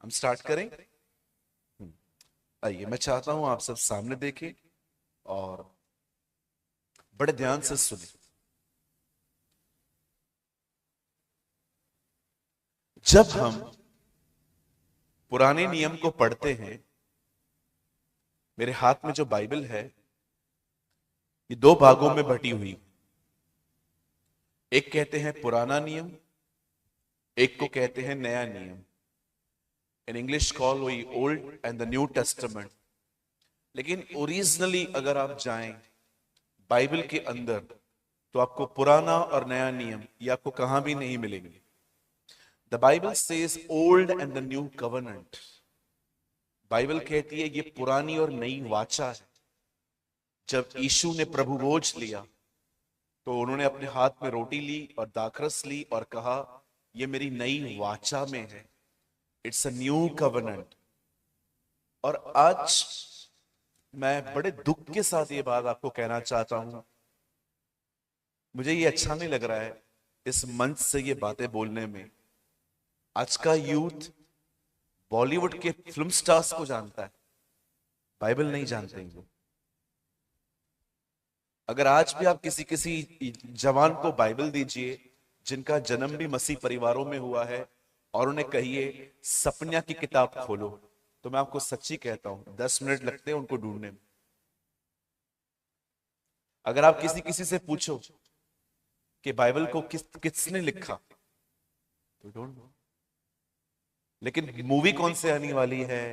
हम स्टार्ट करें। आइए, मैं चाहता हूं आप सब सामने देखें और बड़े ध्यान से सुने। जब हम पुराने नियम को पढ़ते हैं, मेरे हाथ में जो बाइबल है ये दो भागों में बटी हुई। एक कहते हैं पुराना नियम, एक को कहते हैं नया नियम। इन इंग्लिश कॉल हुई old and the new testament. लेकिन ओरिजिनली अगर आप जाएं बाइबल के अंदर तो आपको पुराना और नया नियम ये आपको कहां भी नहीं मिलेंगे। The Bible says old and the new covenant. Bible कहती है ये पुरानी और नई वाचा है। जब यीशु ने प्रभु भोज लिया तो उन्होंने अपने हाथ में रोटी ली और दाखरस ली और कहा ये मेरी नई वाचा में है। It's a new covenant. और आज मैं बड़े दुख के साथ ये बात आपको कहना चाहता हूं। मुझे ये अच्छा नहीं लग रहा है इस मंच से ये बातें बोलने में। आज का यूथ बॉलीवुड के फिल्म स्टार्स को जानता है, बाइबल नहीं जानते हैं लोग। अगर आज भी आप किसी किसी जवान को बाइबल दीजिए जिनका जन्म भी मसीह परिवारों में हुआ है और उन्हें कहिए सपन्या की किताब खोलो, तो मैं आपको सच्ची कहता हूं 10 मिनट लगते हैं उनको ढूंढने में। अगर आप किसी किसी से पूछो कि बाइबल को किसने लिखा तो डोंट नो। लेकिन मूवी कौन से आने वाली है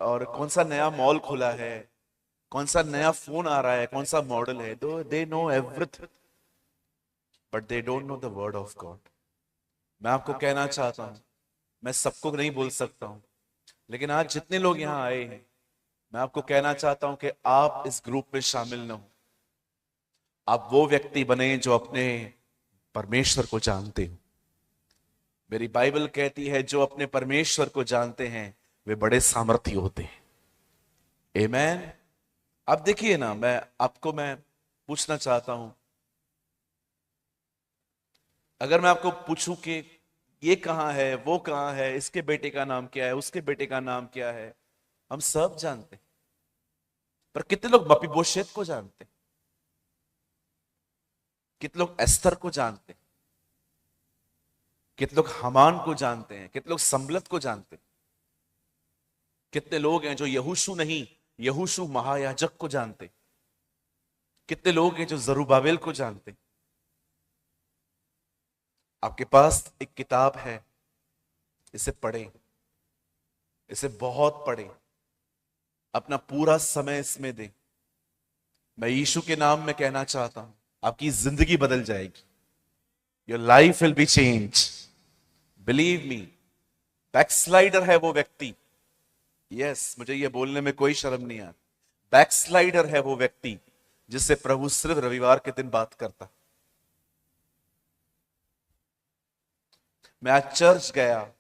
और कौन सा नया मॉल खुला है, कौन सा नया फोन आ रहा है, कौन सा मॉडल है, they know everything but they don't know the word of God. मैं आपको कहना चाहता हूं, मैं सबको नहीं बोल सकता हूं, लेकिन आज जितने लोग यहां आए हैं मैं आपको कहना चाहता हूं कि आप इस ग्रुप में शामिल न हो। आप वो व्यक्ति बने जो अपने परमेश्वर को जानते हो। मेरी बाइबल कहती है जो अपने परमेश्वर को जानते हैं वे बड़े सामर्थी होते हैं। आमीन। अब देखिए ना, मैं पूछना चाहता हूं, अगर मैं आपको पूछूं कि ये कहां है, वो कहां है, इसके बेटे का नाम क्या है, उसके बेटे का नाम क्या है, हम सब जानते हैं। पर कितने लोग मपीबोशेत को जानते हैं, कितने लोग एस्तर को जानते हैं, कितने लोग हमान को जानते हैं, कितने लोग सम्बलत को जानते हैं, कितने लोग हैं जो यहोशू नहीं यहोशू महायाजक को जानते, कितने लोग हैं जो जरूबाबेल को जानते। आपके पास एक किताब है, इसे पढ़ें, इसे बहुत पढ़ें, अपना पूरा समय इसमें दें। मैं यीशु के नाम में कहना चाहता हूं आपकी जिंदगी बदल जाएगी। Your life will be change, believe me. Backslider है वो व्यक्ति, यस मुझे ये बोलने में कोई शर्म नहीं आ। बैकस्लाइडर है वो व्यक्ति जिससे प्रभु सिर्फ रविवार के दिन बात करता। मैं आज चर्च गया,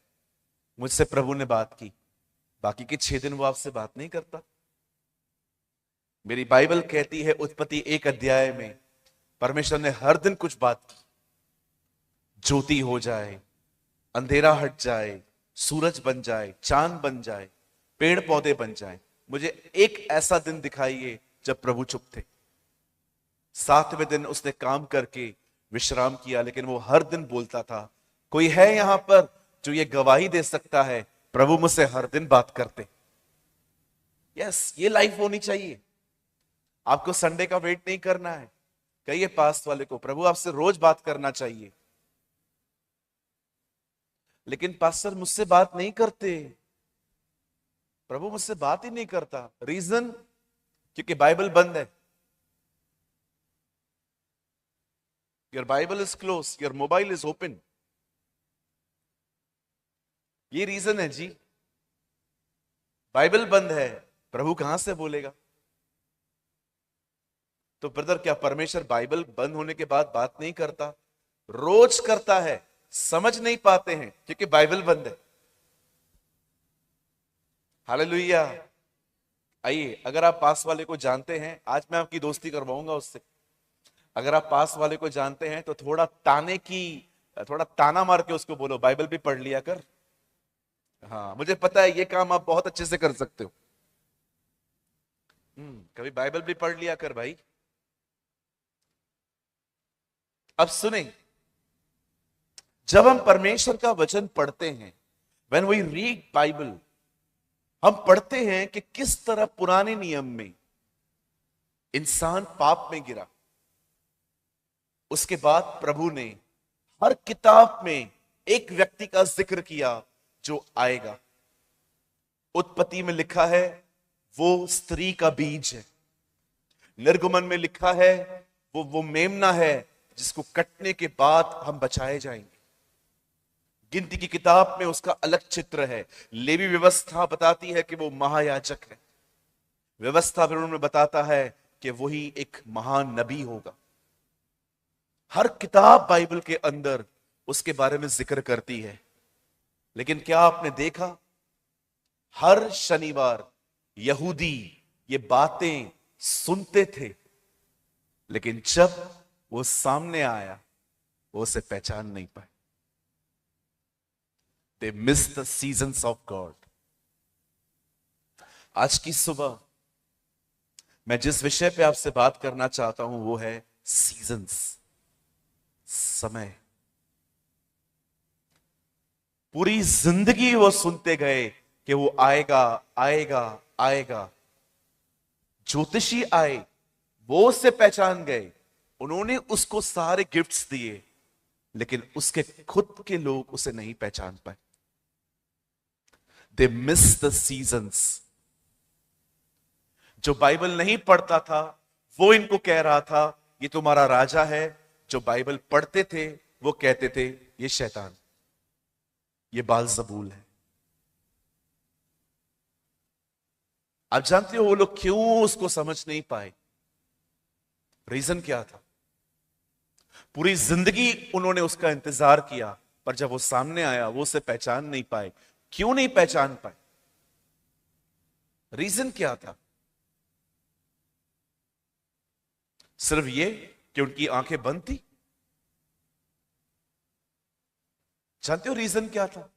मुझसे प्रभु ने बात की, बाकी के 6 दिन वो आपसे बात नहीं करता। मेरी बाइबल कहती है उत्पत्ति 1 अध्याय में परमेश्वर ने हर दिन कुछ बात की। ज्योति हो जाए, अंधेरा हट जाए, सूरज बन जाए, चांद बन जाए, पेड़ पौधे बन जाए। मुझे एक ऐसा दिन दिखाइए जब प्रभु चुप थे। 7वें दिन उसने काम करके विश्राम किया, लेकिन वो हर दिन बोलता था। कोई है यहां पर जो ये गवाही दे सकता है प्रभु मुझसे हर दिन बात करते। यस, ये लाइफ होनी चाहिए। आपको संडे का वेट नहीं करना है। कहिए पास वाले को प्रभु आपसे रोज बात करना चाहिए। लेकिन पास्टर मुझसे बात नहीं करते, प्रभु मुझसे बात ही नहीं करता। रीजन, क्योंकि बाइबल बंद है। Your Bible is close, your mobile is open. ये रीजन है जी। बाइबल बंद है, प्रभु कहां से बोलेगा? तो ब्रदर, क्या परमेश्वर बाइबल बंद होने के बाद बात नहीं करता? रोज करता है, समझ नहीं पाते हैं क्योंकि बाइबल बंद है। हालेलुया। आइए, अगर आप पास वाले को जानते हैं, आज मैं आपकी दोस्ती करवाऊंगा उससे। अगर आप पास वाले को जानते हैं तो थोड़ा ताना मार के उसको बोलो बाइबल भी पढ़ लिया कर। हाँ, मुझे पता है ये काम आप बहुत अच्छे से कर सकते हो। कभी बाइबल भी पढ़ लिया कर भाई। अब सुने, जब हम परमेश्वर का वचन पढ़ते हैं, व्हेन वी रीड बाइबल, हम पढ़ते हैं कि किस तरह पुराने नियम में इंसान पाप में गिरा। उसके बाद प्रभु ने हर किताब में एक व्यक्ति का जिक्र किया जो आएगा। उत्पत्ति में लिखा है वो स्त्री का बीज है। निर्गमन में लिखा है वो मेमना है जिसको कटने के बाद हम बचाए जाएंगे। गिनती की किताब में उसका अलग चित्र है। लेवी व्यवस्था बताती है कि वो महायाजक है। व्यवस्था फिर उन्होंने बताता है कि वही एक महान नबी होगा। हर किताब बाइबल के अंदर उसके बारे में जिक्र करती है। लेकिन क्या आपने देखा, हर शनिवार यहूदी ये बातें सुनते थे, लेकिन जब वो सामने आया वो उसे पहचान नहीं पाए। They miss the seasons of God. आज की सुबह मैं जिस विषय पे आपसे बात करना चाहता हूं वो है सीजन्स, समय। पूरी जिंदगी वो सुनते गए कि वो आएगा आएगा आएगा। ज्योतिषी आए, वो उससे पहचान गए, उन्होंने उसको सारे गिफ्ट्स दिए, लेकिन उसके खुद के लोग उसे नहीं पहचान पाए। They miss the seasons. जो बाइबल नहीं पढ़ता था वो इनको कह रहा था ये तुम्हारा राजा है। जो बाइबल पढ़ते थे वो कहते थे ये शैतान, ये बालजबूल है। आप जानते हो वो लोग क्यों उसको समझ नहीं पाए? रीजन क्या था? पूरी जिंदगी उन्होंने उसका इंतजार किया, पर जब वो सामने आया वो उसे पहचान नहीं पाए। क्यों नहीं पहचान पाए? रीजन क्या था? सिर्फ ये कि उनकी आंखें बंद थी? जानते हो रीजन क्या था?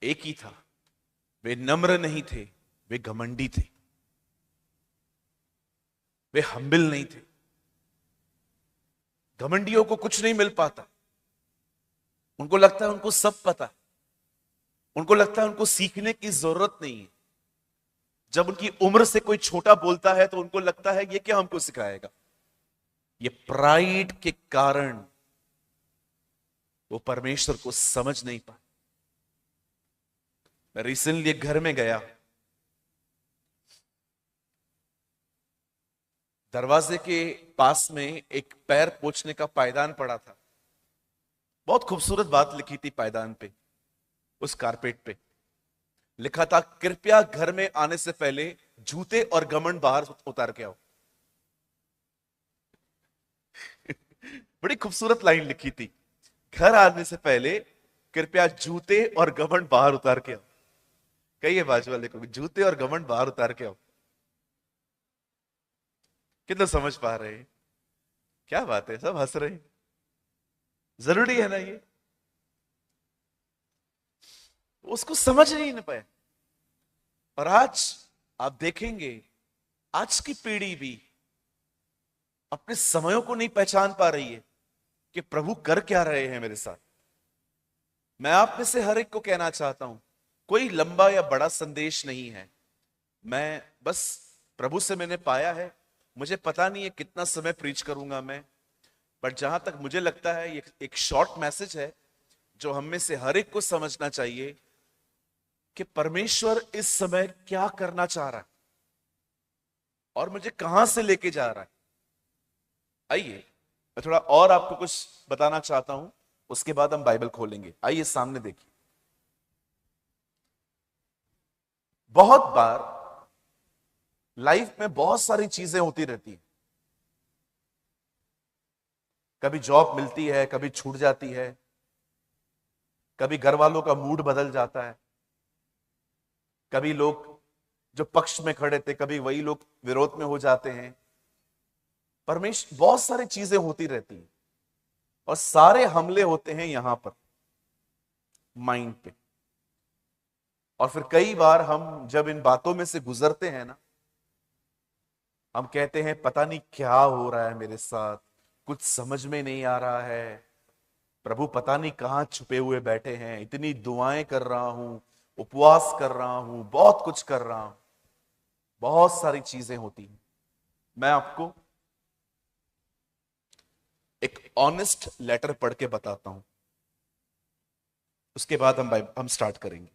एक ही था, वे नम्र नहीं थे, वे घमंडी थे, वे हम्बिल नहीं थे। घमंडियों को कुछ नहीं मिल पाता। उनको लगता है उनको सब पता है, उनको लगता है उनको सीखने की जरूरत नहीं है। जब उनकी उम्र से कोई छोटा बोलता है तो उनको लगता है ये क्या हमको सिखाएगा। ये प्राइड के कारण वो परमेश्वर को समझ नहीं पाए। मैं रिसेंटली एक घर में गया, दरवाजे के पास में एक पैर पोंछने का पायदान पड़ा था। बहुत खूबसूरत बात लिखी थी पायदान पे, उस कारपेट पे लिखा था कृपया घर में आने से पहले जूते और घमंड बाहर उतार के आओ। बड़ी खूबसूरत लाइन लिखी थी, घर आने से पहले कृपया जूते और घमंड बाहर उतार के आओ। कहिए बाजू वाले को, जूते और घमंड बाहर उतार के आओ। कितना समझ पा रहे हैं? क्या बात है, सब हंस रहे हैं। जरूरी है ना ये? उसको समझ नहीं ना पाया। और आज आप देखेंगे आज की पीढ़ी भी अपने समयों को नहीं पहचान पा रही है कि प्रभु कर क्या रहे हैं मेरे साथ। मैं आप में से हर एक को कहना चाहता हूं, कोई लंबा या बड़ा संदेश नहीं है। मैं बस प्रभु से मैंने पाया है, मुझे पता नहीं है कितना समय प्रीच करूंगा मैं, बट जहां तक मुझे लगता है ये एक शॉर्ट मैसेज है जो हम में से हर एक को समझना चाहिए कि परमेश्वर इस समय क्या करना चाह रहा है और मुझे कहां से लेके जा रहा है। आइए मैं थोड़ा और आपको कुछ बताना चाहता हूं, उसके बाद हम बाइबल खोलेंगे। आइए सामने देखिए। बहुत बार लाइफ में बहुत सारी चीजें होती रहती हैं। कभी जॉब मिलती है, कभी छूट जाती है, कभी घर वालों का मूड बदल जाता है, कभी लोग जो पक्ष में खड़े थे कभी वही लोग विरोध में हो जाते हैं। परमेश्वर, बहुत सारी चीजें होती रहती हैं और सारे हमले होते हैं यहां पर माइंड पे। और फिर कई बार हम जब इन बातों में से गुजरते हैं ना, हम कहते हैं पता नहीं क्या हो रहा है मेरे साथ, कुछ समझ में नहीं आ रहा है, प्रभु पता नहीं कहां छुपे हुए बैठे हैं, इतनी दुआएं कर रहा हूं, उपवास कर रहा हूं, बहुत कुछ कर रहा हूं, बहुत सारी चीजें होती हैं। मैं आपको एक ऑनेस्ट लेटर पढ़ के बताता हूं, उसके बाद हम स्टार्ट करेंगे।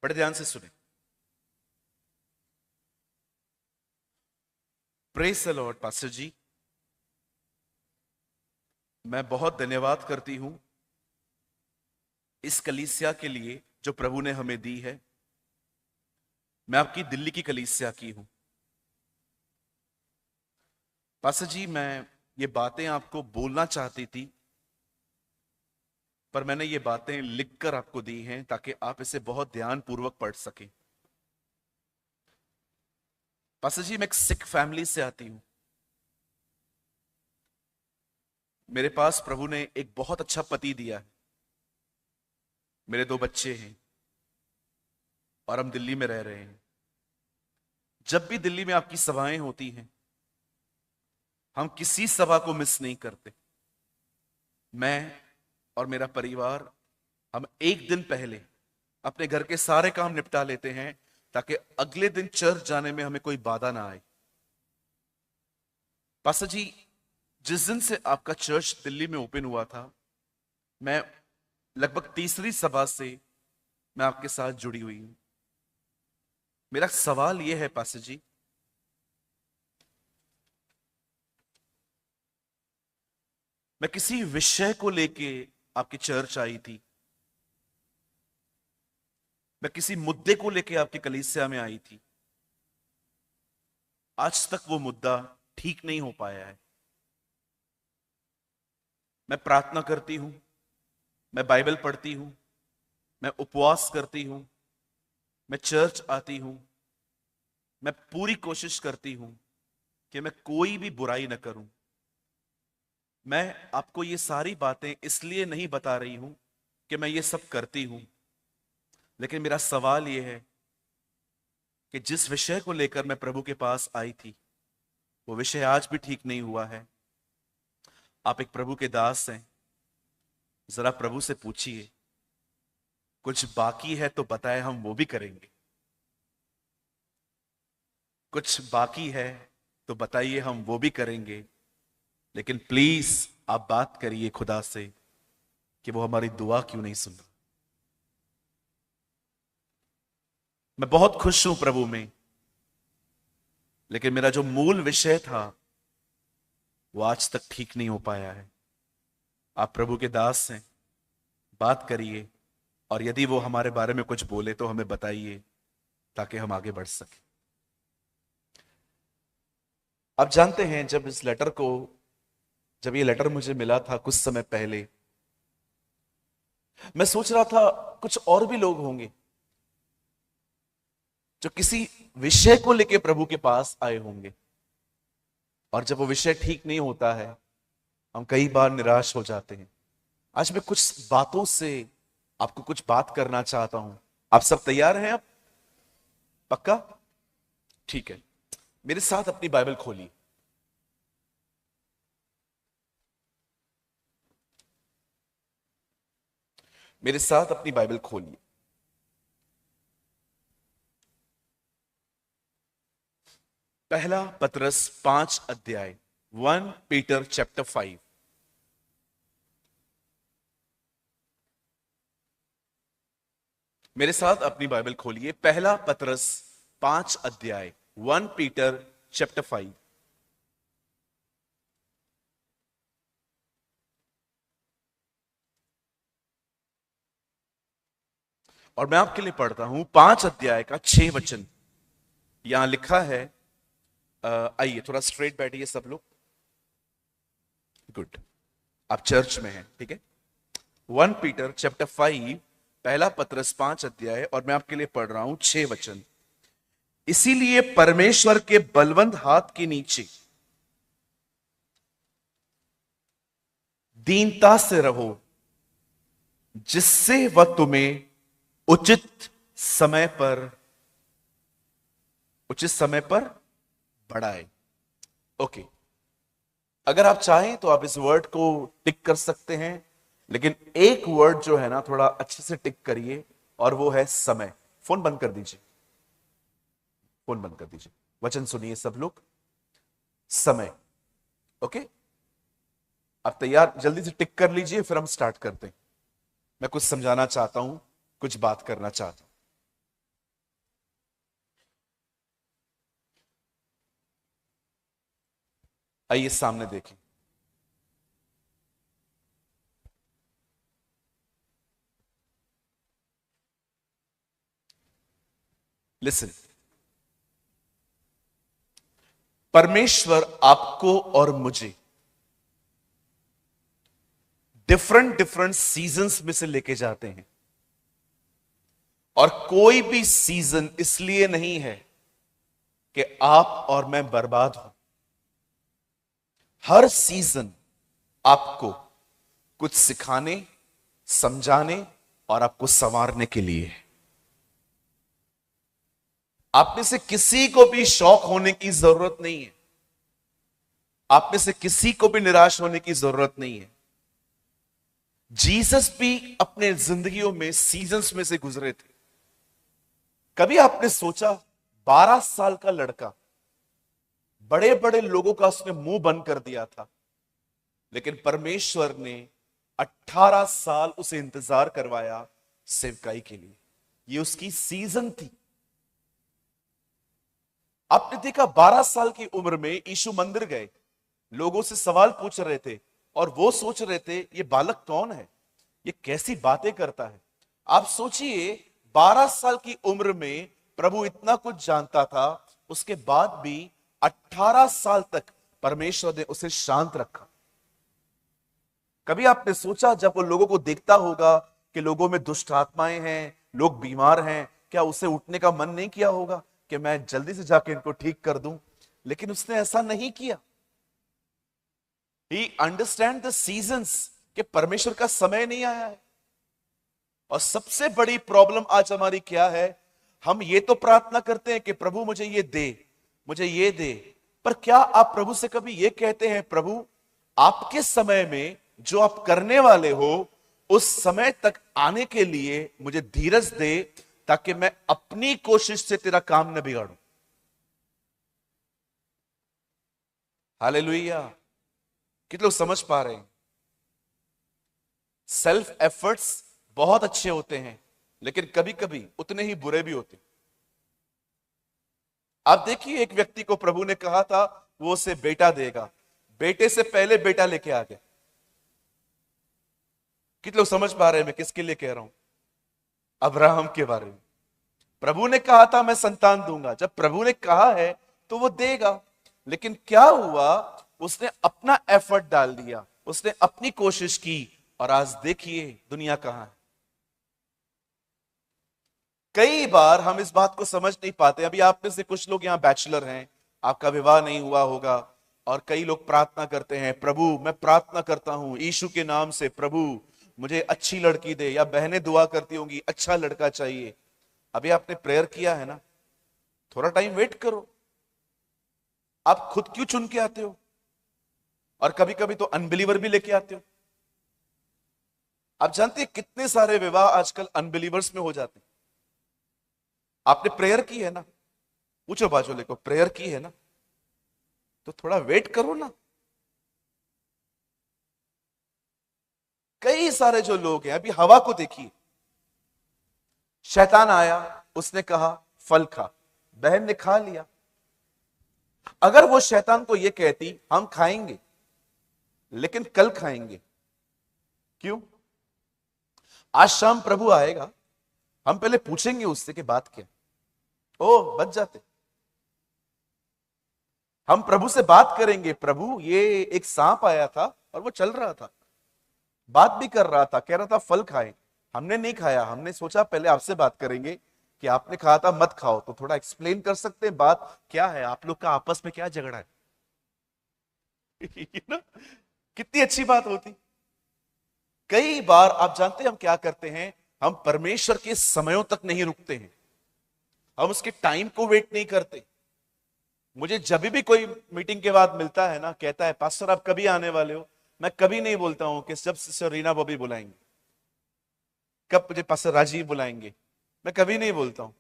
बड़े ध्यान से सुने। Praise the Lord. पास्टर जी, मैं बहुत धन्यवाद करती हूं इस कलीसिया के लिए जो प्रभु ने हमें दी है। मैं आपकी दिल्ली की कलीसिया की हूं। पास्टर जी, मैं ये बातें आपको बोलना चाहती थी, पर मैंने ये बातें लिखकर आपको दी हैं ताकि आप इसे बहुत ध्यानपूर्वक पढ़ सकें। पास्टर जी, मैं एक सिख फैमिली से आती हूं। मेरे पास प्रभु ने एक बहुत अच्छा पति दिया है, मेरे 2 बच्चे हैं और हम दिल्ली में रह रहे हैं। जब भी दिल्ली में आपकी सभाएं होती हैं, हम किसी सभा को मिस नहीं करते। मैं और मेरा परिवार, हम एक दिन पहले अपने घर के सारे काम निपटा लेते हैं ताकि अगले दिन चर्च जाने में हमें कोई बाधा ना आए। पास्टर जी, जिस दिन से आपका चर्च दिल्ली में ओपन हुआ था, मैं लगभग तीसरी सभा से मैं आपके साथ जुड़ी हुई हूं। मेरा सवाल यह है पास्टर जी, मैं किसी विषय को लेके आपकी चर्च आई थी, मैं किसी मुद्दे को लेके आपकी कलीसिया में आई थी। आज तक वो मुद्दा ठीक नहीं हो पाया है। मैं प्रार्थना करती हूं, मैं बाइबल पढ़ती हूं, मैं उपवास करती हूं, मैं चर्च आती हूं, मैं पूरी कोशिश करती हूं कि मैं कोई भी बुराई न करूं। मैं आपको ये सारी बातें इसलिए नहीं बता रही हूं कि मैं ये सब करती हूं, लेकिन मेरा सवाल यह है कि जिस विषय को लेकर मैं प्रभु के पास आई थी, वो विषय आज भी ठीक नहीं हुआ है। आप एक प्रभु के दास हैं, जरा प्रभु से पूछिए, कुछ बाकी है तो बताए, हम वो भी करेंगे। कुछ बाकी है तो बताइए, हम वो भी करेंगे। लेकिन प्लीज आप बात करिए खुदा से कि वो हमारी दुआ क्यों नहीं सुन रहा। मैं बहुत खुश हूं प्रभु में, लेकिन मेरा जो मूल विषय था वो आज तक ठीक नहीं हो पाया है। आप प्रभु के दास हैं, बात करिए, और यदि वो हमारे बारे में कुछ बोले तो हमें बताइए ताकि हम आगे बढ़ सके। आप जानते हैं, जब ये लेटर मुझे मिला था कुछ समय पहले, मैं सोच रहा था कुछ और भी लोग होंगे जो किसी विषय को लेकर प्रभु के पास आए होंगे, और जब वो विषय ठीक नहीं होता है हम कई बार निराश हो जाते हैं। आज मैं कुछ बातों से आपको कुछ बात करना चाहता हूं। आप सब तैयार हैं? आप पक्का? ठीक है, मेरे साथ अपनी बाइबल खोलिए। मेरे साथ अपनी बाइबल खोलिए। पहला पतरस 5 अध्याय, 1 पीटर चैप्टर 5। मेरे साथ अपनी बाइबल खोलिए। पहला पतरस 5 अध्याय, 1 पीटर चैप्टर 5। और मैं आपके लिए पढ़ता हूं 5 अध्याय का 6 वचन। यहां लिखा है, आइए थोड़ा स्ट्रेट बैठिए सब लोग। गुड, आप चर्च में हैं, ठीक है। 1 पीटर चैप्टर 5, पहला पतरस 5 अध्याय, और मैं आपके लिए पढ़ रहा हूं 6 वचन। इसीलिए परमेश्वर के बलवंत हाथ के नीचे दीनता से रहो, जिससे वह तुम्हें उचित समय पर बढ़ाए। ओके, अगर आप चाहें तो आप इस वर्ड को टिक कर सकते हैं, लेकिन एक वर्ड जो है ना थोड़ा अच्छे से टिक करिए, और वो है समय। फोन बंद कर दीजिए, फोन बंद कर दीजिए, वचन सुनिए सब लोग। समय। ओके, आप तैयार? जल्दी से टिक कर लीजिए, फिर हम स्टार्ट करते हैं। मैं कुछ समझाना चाहता हूं, कुछ बात करना चाहता हूं। आइए सामने देखें। लिसन, परमेश्वर आपको और मुझे डिफरेंट डिफरेंट सीजन्स में से लेके जाते हैं, और कोई भी सीजन इसलिए नहीं है कि आप और मैं बर्बाद हो। हर सीजन आपको कुछ सिखाने, समझाने और आपको संवारने के लिए है। आप में से किसी को भी शौक होने की जरूरत नहीं है, आप में से किसी को भी निराश होने की जरूरत नहीं है। जीसस भी अपने जिंदगियों में सीजन्स में से गुजरे थे। कभी आपने सोचा, 12 साल का लड़का, बड़े बड़े लोगों का उसने मुंह बंद कर दिया था, लेकिन परमेश्वर ने 18 साल उसे इंतजार करवाया सेवकाई के लिए। ये उसकी सीजन थी। आपने देखा, 12 साल की उम्र में यीशु मंदिर गए, लोगों से सवाल पूछ रहे थे, और वो सोच रहे थे ये बालक कौन है, ये कैसी बातें करता है। आप सोचिए, 12 साल की उम्र में प्रभु इतना कुछ जानता था, उसके बाद भी 18 साल तक परमेश्वर ने उसे शांत रखा। कभी आपने सोचा, जब वो लोगों को देखता होगा कि लोगों में दुष्ट आत्माएं हैं, लोग बीमार हैं, क्या उसे उठने का मन नहीं किया होगा कि मैं जल्दी से जाके इनको ठीक कर दूं? लेकिन उसने ऐसा नहीं किया। He understand the seasons, कि परमेश्वर का समय नहीं आया है। और सबसे बड़ी प्रॉब्लम आज हमारी क्या है? हम ये तो प्रार्थना करते हैं कि प्रभु मुझे ये दे, मुझे ये दे, पर क्या आप प्रभु से कभी ये कहते हैं, प्रभु आपके समय में जो आप करने वाले हो, उस समय तक आने के लिए मुझे धीरज दे, ताकि मैं अपनी कोशिश से तेरा काम न बिगाड़ूं। हालेलुया। कितने लोग समझ पा रहे हैं? सेल्फ एफर्ट्स बहुत अच्छे होते हैं, लेकिन कभी कभी उतने ही बुरे भी होते हैं। आप देखिए, एक व्यक्ति को प्रभु ने कहा था वो उसे बेटा देगा, बेटे से पहले बेटा लेके आ गया। कितने लोग समझ पा रहे हैं मैं किसके लिए कह रहा हूं? अब्राहम के बारे में। प्रभु ने कहा था मैं संतान दूंगा, जब प्रभु ने कहा है तो वो देगा। लेकिन क्या हुआ? उसने अपना एफर्ट डाल दिया, उसने अपनी कोशिश की, और आज देखिए दुनिया कहां है। कई बार हम इस बात को समझ नहीं पाते। अभी आप में से कुछ लोग यहां बैचलर हैं, आपका विवाह नहीं हुआ होगा, और कई लोग प्रार्थना करते हैं, प्रभु मैं प्रार्थना करता हूं यीशु के नाम से, प्रभु मुझे अच्छी लड़की दे, या बहनें दुआ करती होंगी अच्छा लड़का चाहिए। अभी आपने प्रेयर किया है ना, थोड़ा टाइम वेट करो। आप खुद क्यों चुन के आते हो? और कभी कभी तो अनबिलीवर भी लेके आते हो। आप जानते हैं कितने सारे विवाह आजकल अनबिलीवर्स में हो जाते हैं। आपने प्रेयर की है ना, पूछो बाजू लेको, प्रेयर की है ना, तो थोड़ा वेट करो ना। कई सारे जो लोग हैं, अभी हवा को देखिए, शैतान आया, उसने कहा फल खा, बहन ने खा लिया। अगर वो शैतान को ये कहती हम खाएंगे, लेकिन कल खाएंगे, क्यों? आज शाम प्रभु आएगा, हम पहले पूछेंगे उससे कि बात क्या। ओ, बच जाते। हम प्रभु से बात करेंगे, प्रभु ये एक सांप आया था और वो चल रहा था, बात भी कर रहा था, कह रहा था फल खाएं, हमने नहीं खाया। हमने सोचा पहले आपसे बात करेंगे कि आपने कहा था मत खाओ, तो थोड़ा एक्सप्लेन कर सकते हैं बात क्या है, आप लोग का आपस में क्या झगड़ा है? ना, कितनी अच्छी बात होती। कई बार आप जानते हैं हम क्या करते हैं, हम परमेश्वर के समयों तक नहीं रुकते हैं, हम उसके टाइम को वेट नहीं करते। मुझे जब भी कोई मीटिंग के बाद मिलता है ना, कहता है पास्टर आप कभी आने वाले हो, मैं कभी नहीं बोलता हूं कि जब सिस्टर रीना बॉबी बुलाएंगे, कब मुझे पास्टर राजीव बुलाएंगे, मैं कभी नहीं बोलता हूं।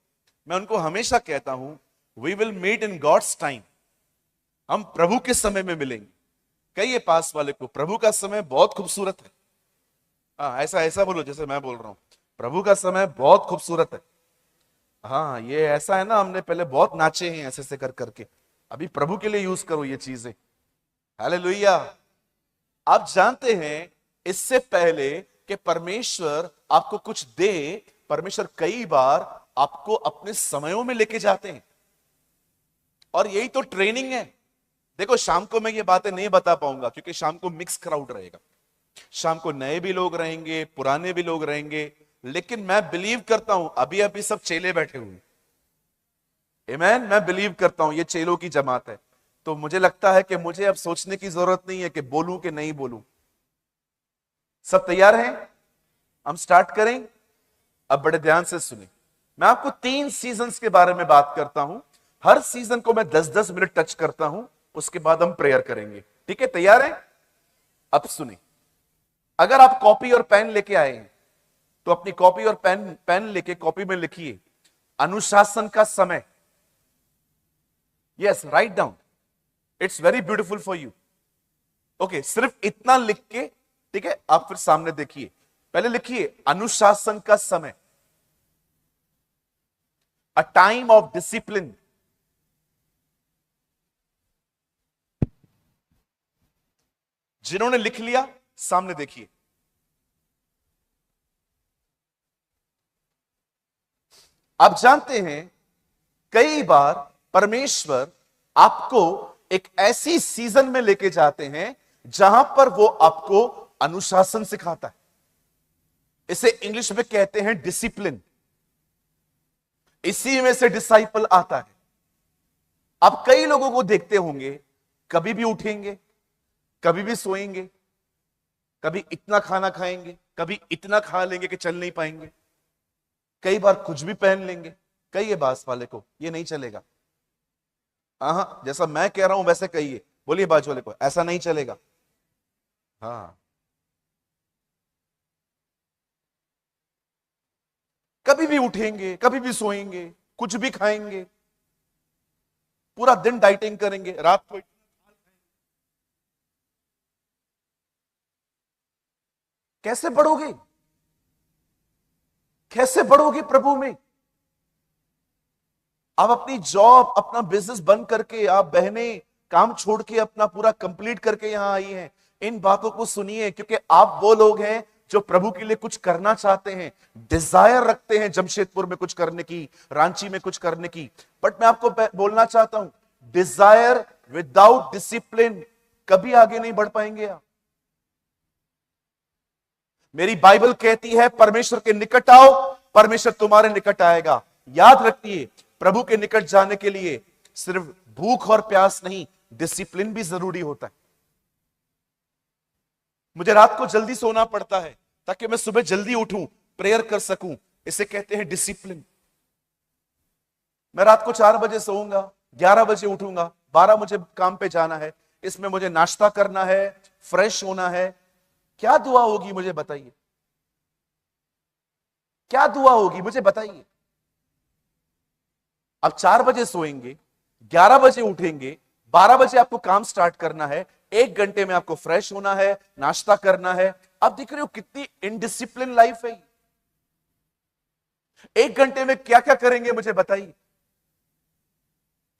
मैं उनको हमेशा कहता हूं we will meet in God's time, हम प्रभु के समय में मिलेंगे। कहिए पास वाले को प्रभु का समय बहुत खूबसूरत है। हाँ, ऐसा ऐसा बोलो जैसे मैं बोल रहा हूं, प्रभु का समय बहुत खूबसूरत है। हाँ, ये ऐसा है ना, हमने पहले बहुत नाचे हैं ऐसे ऐसे कर करके, अभी प्रभु के लिए यूज करो ये चीजें। हालेलुया। आप जानते हैं इससे पहले कि परमेश्वर आपको कुछ दे, परमेश्वर कई बार आपको अपने समयों में लेके जाते हैं, और यही तो ट्रेनिंग है। देखो शाम को मैं ये बातें नहीं बता पाऊंगा क्योंकि शाम को मिक्स क्राउड रहेगा, शाम को नए भी लोग रहेंगे, पुराने भी लोग रहेंगे, लेकिन मैं बिलीव करता हूं अभी अभी सब चेले बैठे हुए। आमीन। मैं बिलीव करता हूं ये चेलों की जमात है। तो मुझे लगता है कि मुझे अब सोचने की जरूरत नहीं है कि बोलूं कि नहीं बोलूं। सब तैयार हैं? हम स्टार्ट करें। अब बड़े ध्यान से सुने, मैं आपको 3 सीजन्स के बारे में बात करता हूं। हर सीजन को मैं 10-10 मिनट टच करता हूं, उसके बाद हम प्रेयर करेंगे। ठीक है, तैयार हैं? अब सुने, अगर आप कॉपी और पेन लेके आए हैं तो अपनी कॉपी और पेन लेके कॉपी में लिखिए अनुशासन का समय। Yes, write down, it's very beautiful for you. Okay, सिर्फ इतना लिख के, ठीक है, आप फिर सामने देखिए। पहले लिखिए अनुशासन का समय, अ टाइम ऑफ डिसिप्लिन। जिन्होंने लिख लिया सामने देखिए। आप जानते हैं कई बार परमेश्वर आपको एक ऐसी सीजन में लेके जाते हैं जहां पर वो आपको अनुशासन सिखाता है। इसे इंग्लिश में कहते हैं डिसिप्लिन। इसी में से डिसाइपल आता है। आप कई लोगों को देखते होंगे, कभी भी उठेंगे, कभी भी सोएंगे, कभी इतना खाना खाएंगे, कभी इतना खा लेंगे कि चल नहीं पाएंगे, कई बार कुछ भी पहन लेंगे। कहिए बास वाले को ये नहीं चलेगा। हाँ, जैसा मैं कह रहा हूं वैसे कहिए, बोलिए बाजू वाले को ऐसा नहीं चलेगा। हाँ, कभी भी उठेंगे, कभी भी सोएंगे, कुछ भी खाएंगे, पूरा दिन डाइटिंग करेंगे, रात को कैसे बढ़ोगे? कैसे बढ़ोगे प्रभु में? आप अपनी जॉब, अपना बिजनेस बंद करके, आप बहनें काम छोड़ के अपना पूरा कंप्लीट करके यहां आई हैं। इन बातों को सुनिए, क्योंकि आप वो लोग हैं जो प्रभु के लिए कुछ करना चाहते हैं, डिजायर रखते हैं जमशेदपुर में कुछ करने की, रांची में कुछ करने की। बट मैं आपको बोलना चाहता हूं, डिजायर विदाउट डिसिप्लिन कभी आगे नहीं बढ़ पाएंगे आप। मेरी बाइबल कहती है परमेश्वर के निकट आओ, परमेश्वर तुम्हारे निकट आएगा। याद रखिए, प्रभु के निकट जाने के लिए सिर्फ भूख और प्यास नहीं, डिसिप्लिन भी जरूरी होता है। मुझे रात को जल्दी सोना पड़ता है ताकि मैं सुबह जल्दी उठूं, प्रेयर कर सकूं। इसे कहते हैं डिसिप्लिन। मैं रात को 4 बजे सोऊंगा, 11 बजे उठूंगा, 12 मुझे काम पे जाना है, इसमें मुझे नाश्ता करना है, फ्रेश होना है। क्या दुआ होगी मुझे बताइए? क्या दुआ होगी मुझे बताइए? अब 4 बजे सोएंगे, 11 बजे उठेंगे, 12 बजे आपको काम स्टार्ट करना है, 1 घंटे में आपको फ्रेश होना है, नाश्ता करना है। अब दिख रहे हो कितनी इनडिसिप्लिन लाइफ है। 1 घंटे में क्या क्या करेंगे मुझे बताइए?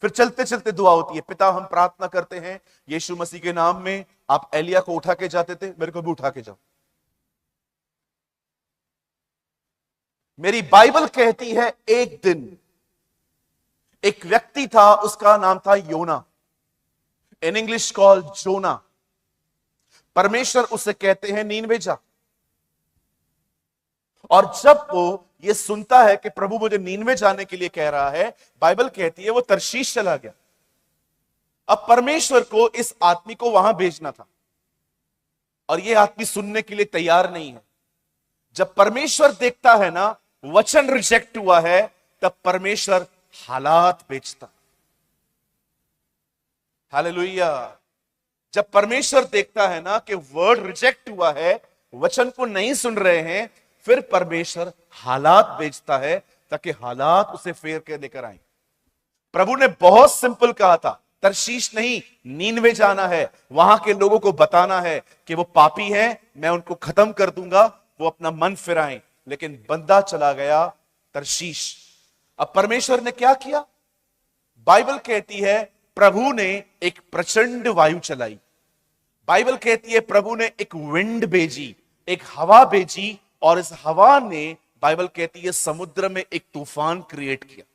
फिर चलते चलते दुआ होती है। पिता, हम प्रार्थना करते हैं यीशु मसीह के नाम में, आप एलिया को उठा के जाते थे, मेरे को भी उठा के जाओ। मेरी बाइबल कहती है एक दिन एक व्यक्ति था, उसका नाम था योना, इन इंग्लिश कॉल्ड जोना। परमेश्वर उसे कहते हैं नीनवे जा। और जब वो ये सुनता है कि प्रभु मुझे नीनवे जाने के लिए कह रहा है, बाइबल कहती है वो तरशीश चला गया। अब परमेश्वर को इस आदमी को वहां भेजना था। और ये आदमी सुनने के लिए तैयार नहीं है। जब परमेश्वर देखता है ना वचन रिजेक्ट हुआ है, तब परमेश्वर हालात बेचता। हालेलुया। जब परमेश्वर देखता है ना कि वर्ड रिजेक्ट हुआ है, वचन को नहीं सुन रहे हैं, फिर परमेश्वर हालात बेचता है ताकि हालात उसे फेर के लेकर आए। प्रभु ने बहुत सिंपल कहा था, तरशीश नहीं नीनवे जाना है, वहां के लोगों को बताना है कि वो पापी हैं, मैं उनको खत्म कर दूंगा, वो अपना मन फिराएं। लेकिन बंदा चला गया तरशीश। अब परमेश्वर ने क्या किया? बाइबल कहती है प्रभु ने एक प्रचंड वायु चलाई। बाइबल कहती है प्रभु ने एक विंड भेजी, एक हवा भेजी, और इस हवा ने, बाइबल कहती है, समुद्र में एक तूफान क्रिएट किया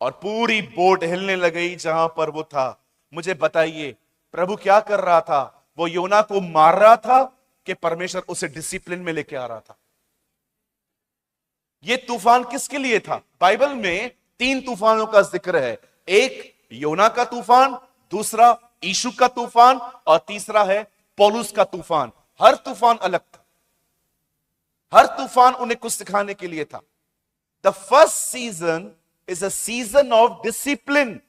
और पूरी बोट हिलने लगी जहां पर वो था। मुझे बताइए प्रभु क्या कर रहा था? वो योना को मार रहा था कि परमेश्वर उसे डिसिप्लिन में लेके आ रहा था? ये तूफान किसके लिए था? बाइबल में 3 तूफानों का जिक्र है। एक योना का तूफान, दूसरा यीशु का तूफान, और तीसरा है पौलुस का तूफान। हर तूफान अलग था, हर तूफान उन्हें कुछ सिखाने के लिए था। The first season is a season of discipline.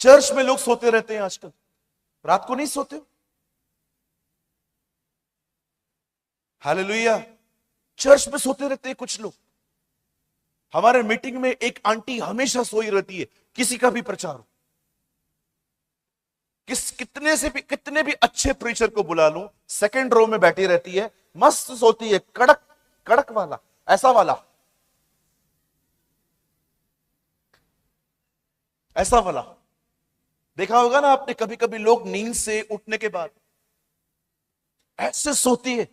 Church में लोग सोते रहते हैं आजकल, रात को नहीं सोते हो? हालेलुया। चर्च में सोते रहते हैं कुछ लोग। हमारे मीटिंग में एक आंटी हमेशा सोई रहती है, किसी का भी प्रचार हो, कितने भी अच्छे प्रीचर को बुला लूं, सेकंड रो में बैठी रहती है, मस्त सोती है, कड़क कड़क वाला, ऐसा वाला, ऐसा वाला। देखा होगा ना आपने, कभी कभी लोग नींद से उठने के बाद ऐसे सोती है।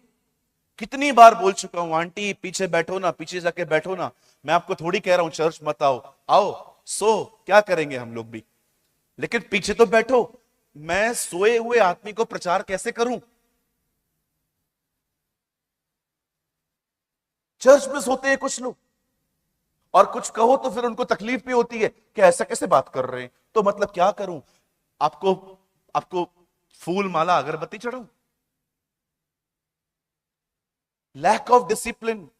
कितनी बार बोल चुका हूं, आंटी पीछे बैठो ना, पीछे जाके बैठो ना। मैं आपको थोड़ी कह रहा हूं चर्च मत आओ, आओ सो, क्या करेंगे हम लोग भी, लेकिन पीछे तो बैठो। मैं सोए हुए आदमी को प्रचार कैसे करूं? चर्च में सोते हैं कुछ लोग, और कुछ कहो तो फिर उनको तकलीफ भी होती है कि ऐसा कैसे बात कर रहे हैं। तो मतलब क्या करूं? आपको आपको फूल माला अगरबत्ती चढ़ाऊं? Lack of discipline.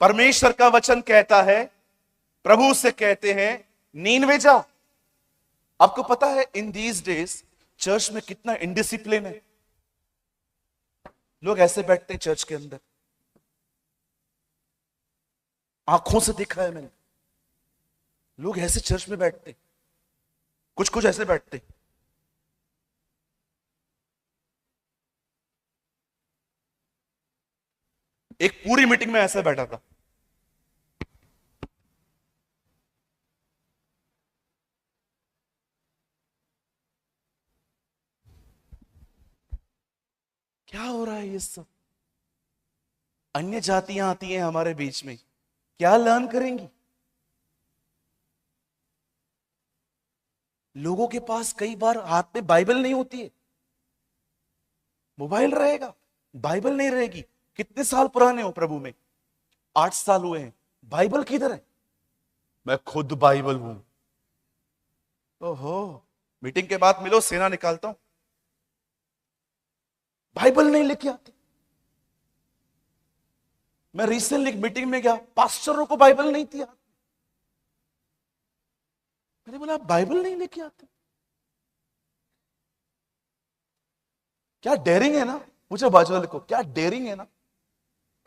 परमेश्वर का वचन कहता है, प्रभु से कहते हैं नीनवे जाओ। आपको पता है इन दीज डेज चर्च में कितना इनडिसिप्लिन है। लोग ऐसे बैठते हैं चर्च के अंदर, आंखों से देखा है मैंने, लोग ऐसे चर्च में बैठते, कुछ कुछ ऐसे बैठते। एक पूरी मीटिंग में ऐसा बैठा था। क्या हो रहा है ये सब? अन्य जातियां आती हैं हमारे बीच में, क्या लर्न करेंगी? लोगों के पास कई बार हाथ में बाइबल नहीं होती है, मोबाइल रहेगा, बाइबल नहीं रहेगी। कितने साल पुराने हो प्रभु में? 8 साल हुए हैं, बाइबल किधर है? मैं खुद बाइबल हूं। ओहो, मीटिंग के बाद मिलो, सेना निकालता हूं। बाइबल नहीं लेके आते। मैं रिसेंटली मीटिंग में गया, पास्टरों को बाइबल नहीं थी। मैंने बोला आप बाइबल नहीं लेके आते? क्या डेयरिंग है ना। मुझे बाजू वाले को, क्या डेयरिंग है ना,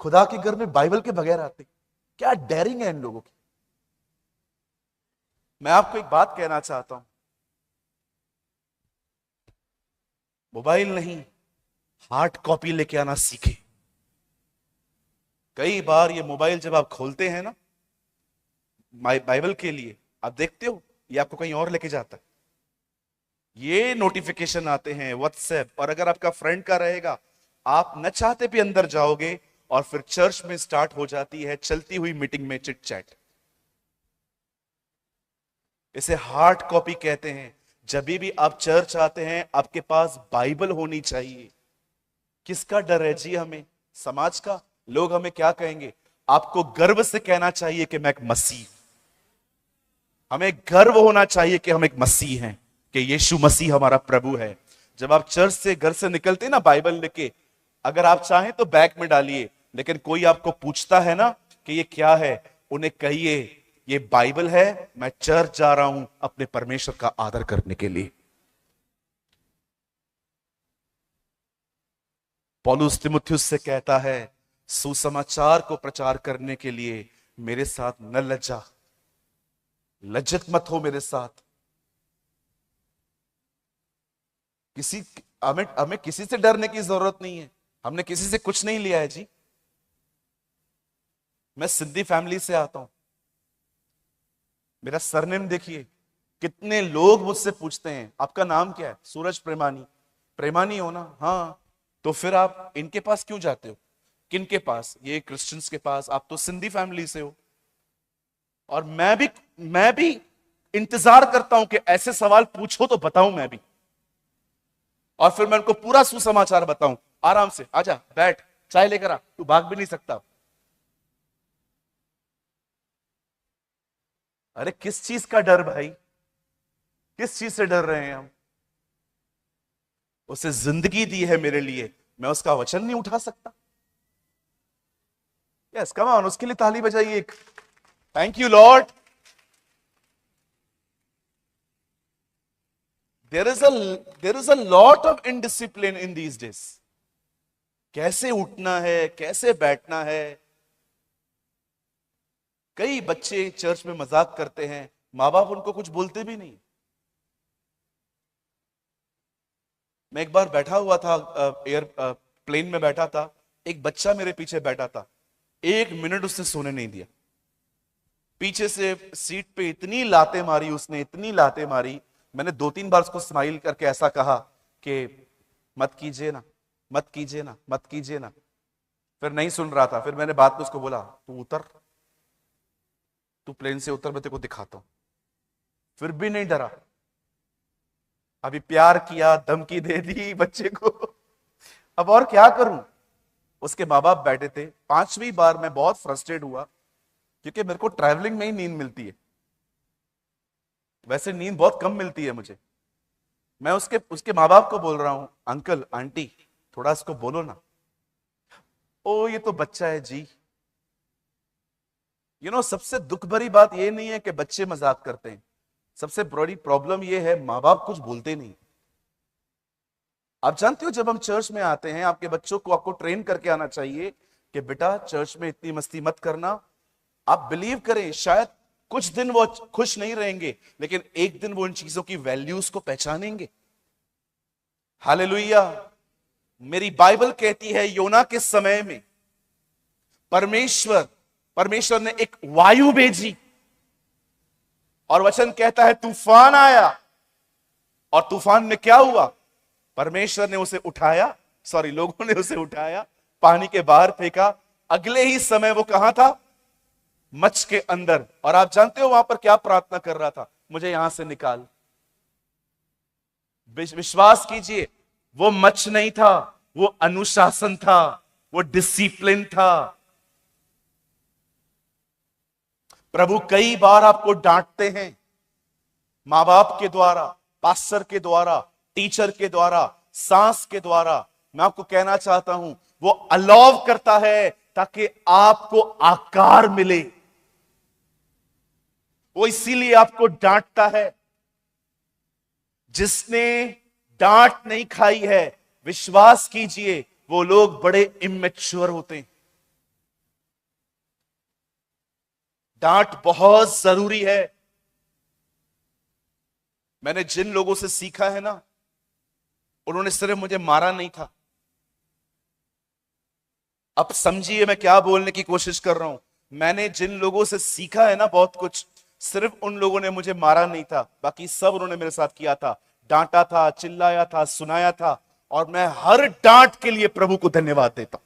खुदा के घर में बाइबल के बगैर आते। क्या डेयरिंग है इन लोगों की। मैं आपको एक बात कहना चाहता हूं, मोबाइल नहीं, हार्ड कॉपी लेके आना सीखे। कई बार ये मोबाइल जब आप खोलते हैं ना बाइबल के लिए, आप देखते हो ये आपको कहीं और लेके जाता है। ये नोटिफिकेशन आते हैं व्हाट्सएप, और अगर आपका फ्रेंड का रहेगा, आप न चाहते भी अंदर जाओगे, और फिर चर्च में स्टार्ट हो जाती है चलती हुई मीटिंग में चिट चैट। इसे हार्ड कॉपी कहते हैं। जब भी आप चर्च आते हैं, आपके पास बाइबल होनी चाहिए। किसका डर है जी हमें? समाज का। लोग हमें क्या कहेंगे? आपको गर्व से कहना चाहिए कि मैं एक मसीह। हमें गर्व होना चाहिए कि हम एक मसीह हैं, कि यीशु मसीह हमारा प्रभु है। जब आप चर्च से घर से निकलते ना बाइबल लेके, अगर आप चाहें तो बैग में डालिए, लेकिन कोई आपको पूछता है ना कि ये क्या है, उन्हें कहिए ये बाइबल है, मैं चर्च जा रहा हूं अपने परमेश्वर का आदर करने के लिए। पौलुस तीमुथियुस से कहता है, सुसमाचार को प्रचार करने के लिए मेरे साथ न लज्जा, लज्जित मत हो मेरे साथ। हमें हमें किसी से डरने की जरूरत नहीं है, हमने किसी से कुछ नहीं लिया है जी। मैं सिद्धी फैमिली से आता हूं, मेरा सरनेम देखिए, कितने लोग मुझसे पूछते हैं आपका नाम क्या है, सूरज प्रेमानी। प्रेमानी हो ना? हाँ। तो फिर आप इनके पास क्यों जाते हो? किन के पास? ये क्रिश्चियंस के पास। आप तो सिंधी फैमिली से हो। और मैं भी इंतजार करता हूं कि ऐसे सवाल पूछो तो बताऊं मैं भी, और फिर मैं उनको पूरा सुसमाचार बताऊं। आराम से आजा, बैठ, चाय लेकर आ, तू भाग भी नहीं सकता। अरे किस चीज का डर भाई? किस चीज से डर रहे हैं हम? उसे जिंदगी दी है मेरे लिए, मैं उसका वचन नहीं उठा सकता? यस, कम ऑन, उसके लिए ताली बजाइए एक। Thank you Lord. there is a lot of indiscipline in these days। कैसे उठना है, कैसे बैठना है। कई बच्चे चर्च में मजाक करते हैं, माँ बाप उनको कुछ बोलते भी नहीं। मैं एक बार बैठा हुआ था, प्लेन में बैठा था, एक बच्चा मेरे पीछे बैठा था, 1 मिनट उसने सोने नहीं दिया। पीछे से सीट पे इतनी लाते मारी उसने, इतनी लाते मारी। मैंने 2-3 बार उसको स्माइल करके ऐसा कहा कि मत कीजिए ना, मत कीजिए ना, मत कीजिए ना। फिर नहीं सुन रहा था। फिर मैंने बाद में उसको बोला, तू उतर, तू प्लेन से उतर, मैं तेरे को दिखाता हूं। फिर भी नहीं डरा। अभी प्यार किया, धमकी दे दी बच्चे को। अब और क्या करूं? उसके माँ बाप बैठे थे। 5वीं बार मैं बहुत फ्रस्ट्रेट हुआ, क्योंकि मेरे को ट्रैवलिंग में ही नींद मिलती है, वैसे नींद बहुत कम मिलती है मुझे। मैं उसके माँ बाप को बोल रहा हूं, अंकल आंटी थोड़ा इसको बोलो ना। ओ ये तो बच्चा है जी। सबसे दुख भरी बात ये नहीं है कि बच्चे मजाक करते हैं, सबसे बड़ी प्रॉब्लम ये है माँ बाप कुछ बोलते नहीं। आप जानते हो, जब हम चर्च में आते हैं, आपके बच्चों को आपको ट्रेन करके आना चाहिए कि बेटा चर्च में इतनी मस्ती मत करना। आप बिलीव करें, शायद कुछ दिन वो खुश नहीं रहेंगे, लेकिन एक दिन वो इन चीजों की वैल्यूज को पहचानेंगे। हालेलुया। मेरी बाइबल कहती है, योना के समय में परमेश्वर ने एक वायु भेजी, और वचन कहता है तूफान आया। और तूफान में क्या हुआ? परमेश्वर ने उसे उठाया, लोगों ने उसे उठाया, पानी के बाहर फेंका। अगले ही समय वो कहां था? मच्छ के अंदर। और आप जानते हो वहां पर क्या प्रार्थना कर रहा था? मुझे यहां से निकाल। विश्वास कीजिए, वो मच्छ नहीं था, वो अनुशासन था, वो डिसिप्लिन था। प्रभु कई बार आपको डांटते हैं, मां बाप के द्वारा, पास्टर के द्वारा, टीचर के द्वारा, सास के द्वारा। मैं आपको कहना चाहता हूं, वो अलाउ करता है ताकि आपको आकार मिले। वो इसीलिए आपको डांटता है। जिसने डांट नहीं खाई है, विश्वास कीजिए वो लोग बड़े इमेच्योर होते हैं। डांट बहुत जरूरी है। मैंने जिन लोगों से सीखा है ना, उन्होंने सिर्फ मुझे मारा नहीं था। अब समझिए मैं क्या बोलने की कोशिश कर रहा हूं। मैंने जिन लोगों से सीखा है ना बहुत कुछ, सिर्फ उन लोगों ने मुझे मारा नहीं था, बाकी सब उन्होंने मेरे साथ किया था। डांटा था, चिल्लाया था, सुनाया था। और मैं हर डांट के लिए प्रभु को धन्यवाद देता हूं,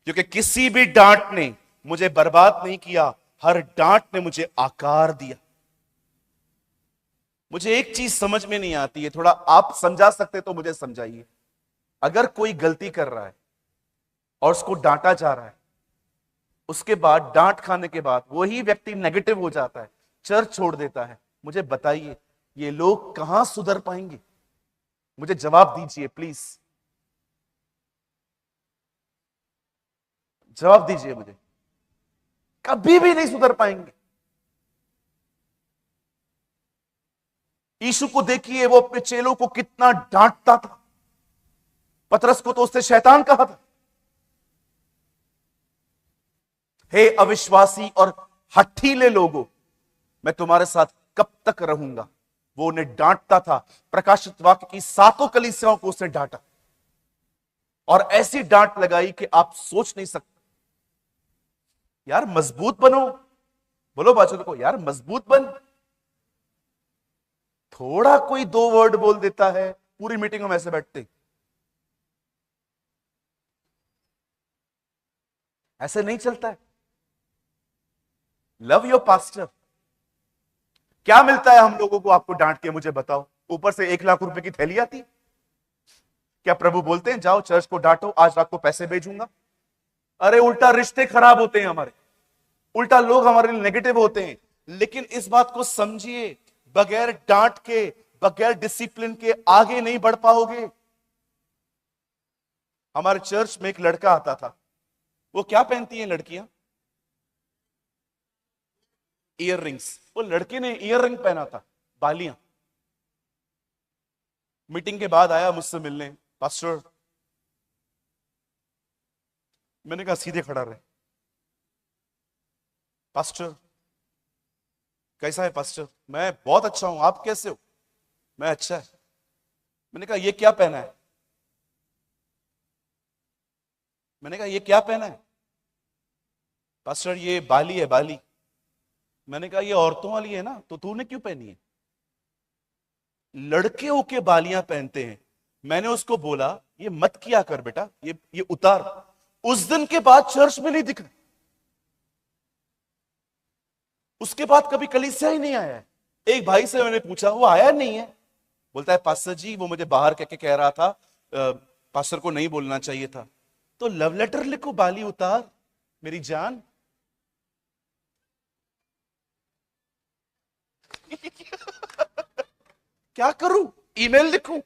क्योंकि किसी भी डांट ने मुझे बर्बाद नहीं किया, हर डांट ने मुझे आकार दिया। मुझे एक चीज समझ में नहीं आती है, थोड़ा आप समझा सकते तो मुझे समझाइए। अगर कोई गलती कर रहा है और उसको डांटा जा रहा है, उसके बाद डांट खाने के बाद वही व्यक्ति नेगेटिव हो जाता है, चर्च छोड़ देता है। मुझे बताइए ये लोग कहां सुधर पाएंगे? मुझे जवाब दीजिए प्लीज, जवाब दीजिए मुझे। कभी भी नहीं सुधर पाएंगे। यीशु को देखिए, वो अपने चेलों को कितना डांटता था। पतरस को तो उसने शैतान कहा था। हे अविश्वासी और हठीले लोगों, मैं तुम्हारे साथ कब तक रहूंगा? वो उन्हें डांटता था। प्रकाशित वाक्य की 7 कलीसियाओं को उसने डांटा और ऐसी डांट लगाई कि आप सोच नहीं सकते। यार मजबूत बनो, बोलो बाचल को, यार मजबूत बन। थोड़ा कोई 2 वर्ड बोल देता है, पूरी मीटिंग में ऐसे बैठते। ऐसे नहीं चलता है। Love your pastor. क्या मिलता है हम लोगों को आपको डांट के? मुझे बताओ। ऊपर से 1 लाख रुपए की थैली आती? क्या प्रभु बोलते हैं जाओ चर्च को डांटो, आज रात को पैसे भेजूंगा? अरे उल्टा रिश्ते खराब होते हैं हमारे, उल्टा लोग हमारे लिए नेगेटिव होते हैं। लेकिन इस बात को समझिए, बगैर डांट के, बगैर डिसिप्लिन के आगे नहीं बढ़ पाओगे। हमारे चर्च में एक लड़का आता था। वो क्या पहनती हैं लड़कियां? Year rings. वो लड़के ने ईयर रिंग पहना था, बालियां। मीटिंग के बाद आया मुझसे मिलने, पास्टर। मैंने कहा सीधे खड़ा रहे। पास्टर कैसा है पास्टर? मैं बहुत अच्छा हूं, आप कैसे हो? मैं अच्छा है। मैंने कहा ये क्या पहना है? मैंने कहा ये क्या पहना है? पास्टर ये बाली है, बाली। मैंने कहा ये औरतों वाली है ना, तो तूने क्यों पहनी है? लड़के होके बालियां पहनते हैं। मैंने उसको बोला ये मत किया कर बेटा, ये उतार। उस दिन के बाद चर्च में नहीं दिखा। उसके बाद कभी कलीसिया ही नहीं आया है। एक भाई से मैंने पूछा, वो आया नहीं है। बोलता है पास्टर जी वो मुझे बाहर कह रहा था, पास्टर को नहीं बोलना चाहिए था। तो लव लेटर लिखो, बाली उतार मेरी जान। क्या करूं? ईमेल लिखूं?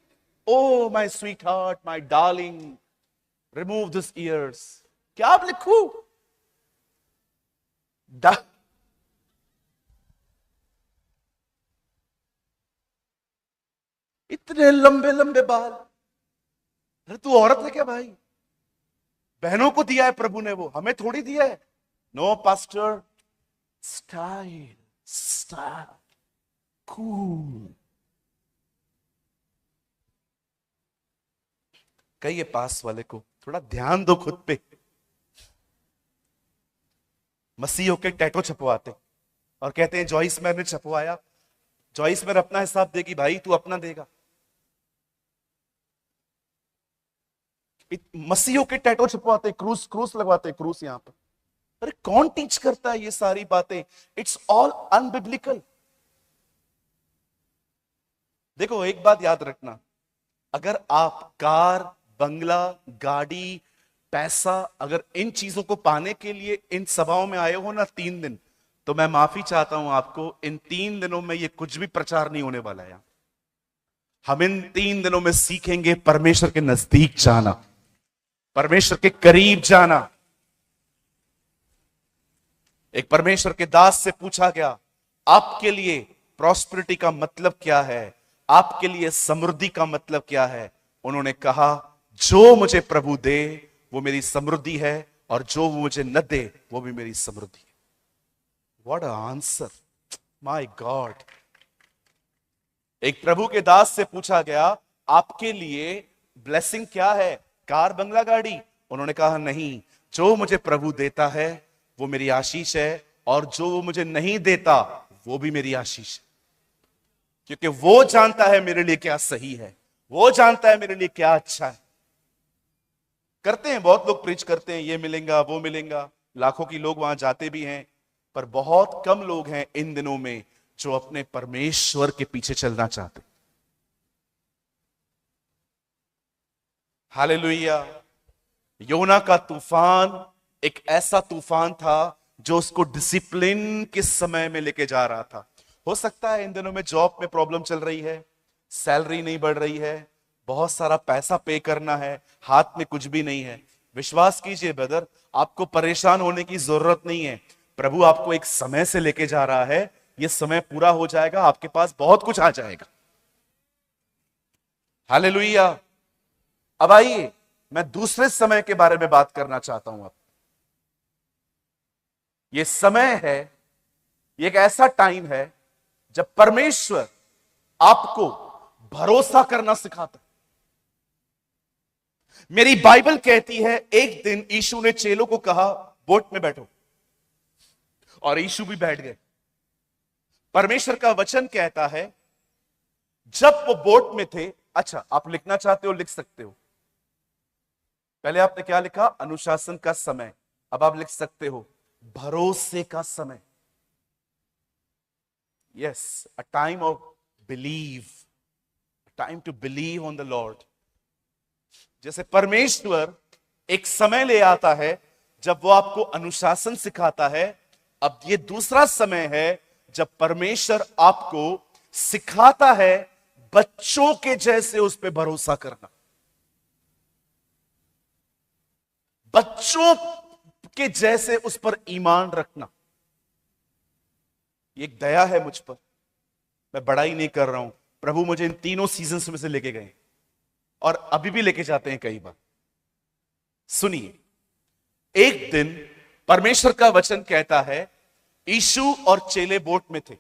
Oh my sweet heart, my darling, remove this years. क्या आप लिखूं? इतने लंबे लंबे बाल। अरे तू औरत है क्या भाई? बहनों को दिया है प्रभु ने, वो हमें थोड़ी दिया है। No pastor, style, style, cool. कहिए पास वाले को थोड़ा ध्यान दो खुद पे। मसीहों के टैटो छपवाते और कहते हैं जॉइस मैर ने छपवाया, जॉइस मैर अपना हिसाब देगी। भाई तू अपना देगा। मसीहों के टैटो छपवाते, क्रूस क्रूस लगवाते, क्रूस यहां पर। अरे कौन टीच करता है ये सारी बातें? It's all unbiblical. देखो एक बात याद रखना, अगर आप कार, बंगला, गाड़ी, पैसा, अगर इन चीजों को पाने के लिए इन सभाओं में आए हो ना 3 दिन, तो मैं माफी चाहता हूं आपको, इन 3 दिनों में ये कुछ भी प्रचार नहीं होने वाला है। हम इन 3 दिनों में सीखेंगे परमेश्वर के नजदीक जाना, परमेश्वर के करीब जाना। एक परमेश्वर के दास से पूछा गया, आपके लिए प्रॉस्पेरिटी का मतलब क्या है? आपके लिए समृद्धि का मतलब क्या है? उन्होंने कहा जो मुझे प्रभु दे वो मेरी समृद्धि है, और जो वो मुझे न दे वो भी मेरी समृद्धि है। What a answer, my God. एक प्रभु के दास से पूछा गया, आपके लिए ब्लेसिंग क्या है? कार, बंगला, गाड़ी? उन्होंने कहा नहीं, जो मुझे प्रभु देता है वो मेरी आशीष है, और जो वो मुझे नहीं देता वो भी मेरी आशीष है। क्योंकि वो जानता है मेरे लिए क्या सही है, वो जानता है मेरे लिए क्या अच्छा है। करते हैं बहुत लोग, प्रीच करते हैं ये मिलेगा वो मिलेगा, लाखों की लोग वहां जाते भी हैं, पर बहुत कम लोग हैं इन दिनों में जो अपने परमेश्वर के पीछे चलना चाहते। हालेलुया। योना का तूफान एक ऐसा तूफान था जो उसको डिसिप्लिन के समय में लेके जा रहा था। हो सकता है इन दिनों में जॉब में प्रॉब्लम चल रही है, सैलरी नहीं बढ़ रही है, बहुत सारा पैसा पे करना है, हाथ में कुछ भी नहीं है। विश्वास कीजिए ब्रदर, आपको परेशान होने की जरूरत नहीं है। प्रभु आपको एक समय से लेके जा रहा है, यह समय पूरा हो जाएगा, आपके पास बहुत कुछ आ जाएगा। हालेलुया। अब आइए मैं दूसरे समय के बारे में बात करना चाहता हूं। अब यह समय है, एक ऐसा टाइम है जब परमेश्वर आपको भरोसा करना सिखाता है। मेरी बाइबल कहती है एक दिन यीशु ने चेलों को कहा बोट में बैठो, और यीशु भी बैठ गए। परमेश्वर का वचन कहता है जब वो बोट में थे, अच्छा आप लिखना चाहते हो लिख सकते हो। पहले आपने क्या लिखा? अनुशासन का समय। अब आप लिख सकते हो भरोसे का समय। Yes, a time of believe, time to believe on the lord. जैसे परमेश्वर एक समय ले आता है जब वो आपको अनुशासन सिखाता है, अब ये दूसरा समय है जब परमेश्वर आपको सिखाता है बच्चों के जैसे उस पर भरोसा करना, बच्चों के जैसे उस पर ईमान रखना। एक दया है मुझ पर, मैं बड़ाई नहीं कर रहा हूं। प्रभु मुझे इन तीनों सीजन्स में से लेके गए और अभी भी लेके जाते हैं कई बार। सुनिए, एक दिन परमेश्वर का वचन कहता है यीशु और चेले बोट में थे,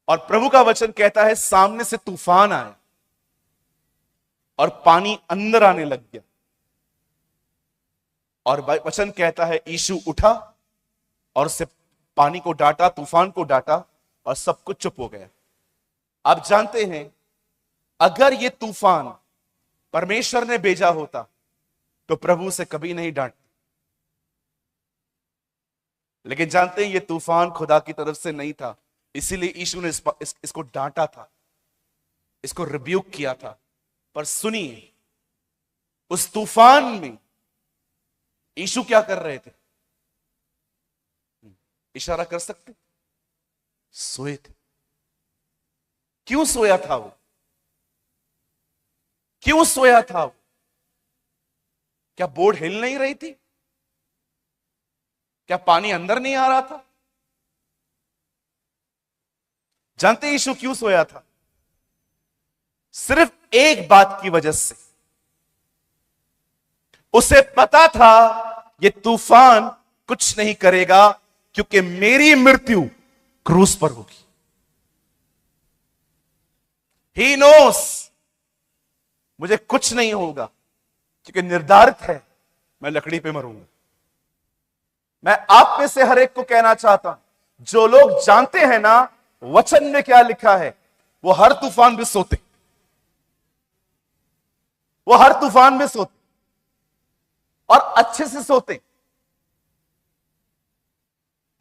और प्रभु का वचन कहता है सामने से तूफान आया और पानी अंदर आने लग गया। और वचन कहता है यीशु उठा और उससे पानी को डांटा, तूफान को डांटा, और सब कुछ चुप हो गया। आप जानते हैं अगर यह तूफान परमेश्वर ने भेजा होता तो प्रभु से कभी नहीं डांटते, लेकिन जानते हैं यह तूफान खुदा की तरफ से नहीं था, इसीलिए यीशु ने इसको डांटा था, इसको रिब्यूक किया था। पर सुनिए, उस तूफान में यीशु क्या कर रहे थे? इशारा कर सकते? सोए थे। क्यों सोया था वो? क्यों सोया था वो? क्या बोट हिल नहीं रही थी? क्या पानी अंदर नहीं आ रहा था? जानते यीशु क्यों सोया था? सिर्फ एक बात की वजह से। उसे पता था ये तूफान कुछ नहीं करेगा, क्योंकि मेरी मृत्यु क्रूस पर होगी। ही नोस मुझे कुछ नहीं होगा, क्योंकि निर्धारित है मैं लकड़ी पे मरूंगा। मैं आप में से हर एक को कहना चाहता हूं, जो लोग जानते हैं ना वचन में क्या लिखा है, वो हर तूफान में सोते, वो हर तूफान में सोते और अच्छे से सोते।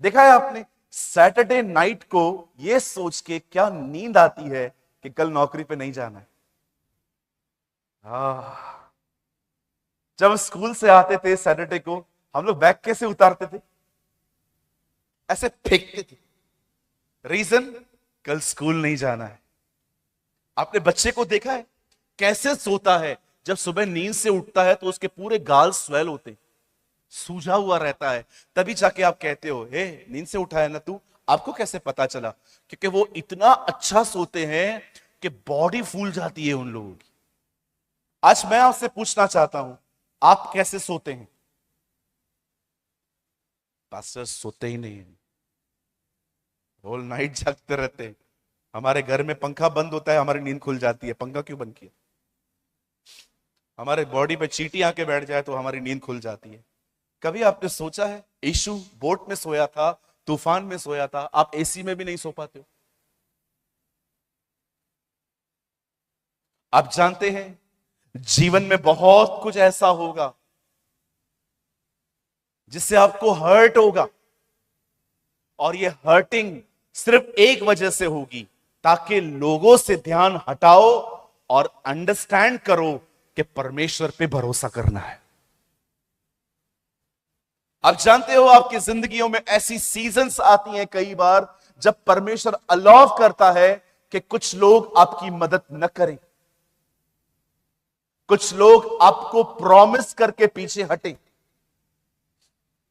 देखा है आपने, सैटरडे नाइट को यह सोच के क्या नींद आती है कि कल नौकरी पे नहीं जाना है। जब स्कूल से आते थे सैटरडे को, हम लोग बैग कैसे उतारते थे? ऐसे फेंकते थे। रीजन, कल स्कूल नहीं जाना है। आपने बच्चे को देखा है कैसे सोता है? जब सुबह नींद से उठता है तो उसके पूरे गाल स्वेल होते, सूजा हुआ रहता है। तभी जाके आप कहते हो, हे नींद से उठा है ना तू? आपको कैसे पता चला? क्योंकि वो इतना अच्छा सोते हैं कि बॉडी फूल जाती है उन लोगों की। आज मैं आपसे पूछना चाहता हूं, आप कैसे सोते हैं? पास्टर सोते ही नहीं है, होल नाइट जागते रहते हैं। हमारे घर में पंखा बंद होता है, हमारी नींद खुल जाती है। पंखा क्यों बंद किया? हमारे बॉडी पे चींटी आके बैठ जाए तो हमारी नींद खुल जाती है। कभी आपने सोचा है यीशु बोट में सोया था, तूफान में सोया था, आप एसी में भी नहीं सो पाते हो? आप जानते हैं जीवन में बहुत कुछ ऐसा होगा जिससे आपको हर्ट होगा, और ये हर्टिंग सिर्फ एक वजह से होगी, ताकि लोगों से ध्यान हटाओ और अंडरस्टैंड करो कि परमेश्वर पे भरोसा करना है। आप जानते हो आपकी जिंदगियों में ऐसी सीजन्स आती हैं कई बार जब परमेश्वर अलाउ करता है कि कुछ लोग आपकी मदद न करें, कुछ लोग आपको प्रॉमिस करके पीछे हटें।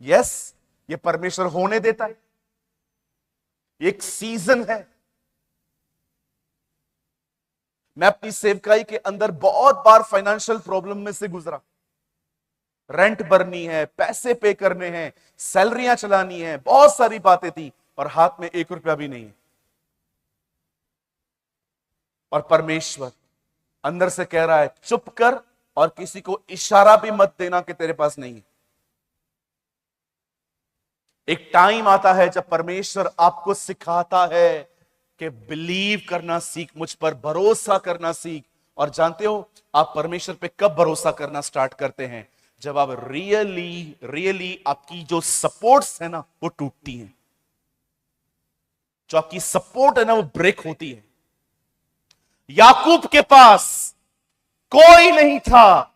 यस, ये परमेश्वर होने देता है, एक सीजन है। मैं अपनी सेवकाई के अंदर बहुत बार फाइनेंशियल प्रॉब्लम में से गुजरा। रेंट भरनी है, पैसे पे करने हैं, सैलरियां चलानी है, बहुत सारी बातें थी और हाथ में 1 रुपया भी नहीं है। और परमेश्वर अंदर से कह रहा है चुप कर और किसी को इशारा भी मत देना कि तेरे पास नहीं है। एक टाइम आता है जब परमेश्वर आपको सिखाता है कि बिलीव करना सीख, मुझ पर भरोसा करना सीख। और जानते हो आप परमेश्वर पे कब भरोसा करना स्टार्ट करते हैं? जब आप रियली आपकी जो सपोर्ट्स है ना वो टूटती हैं, जो आपकी सपोर्ट है ना वो ब्रेक होती है। याकूब के पास कोई नहीं था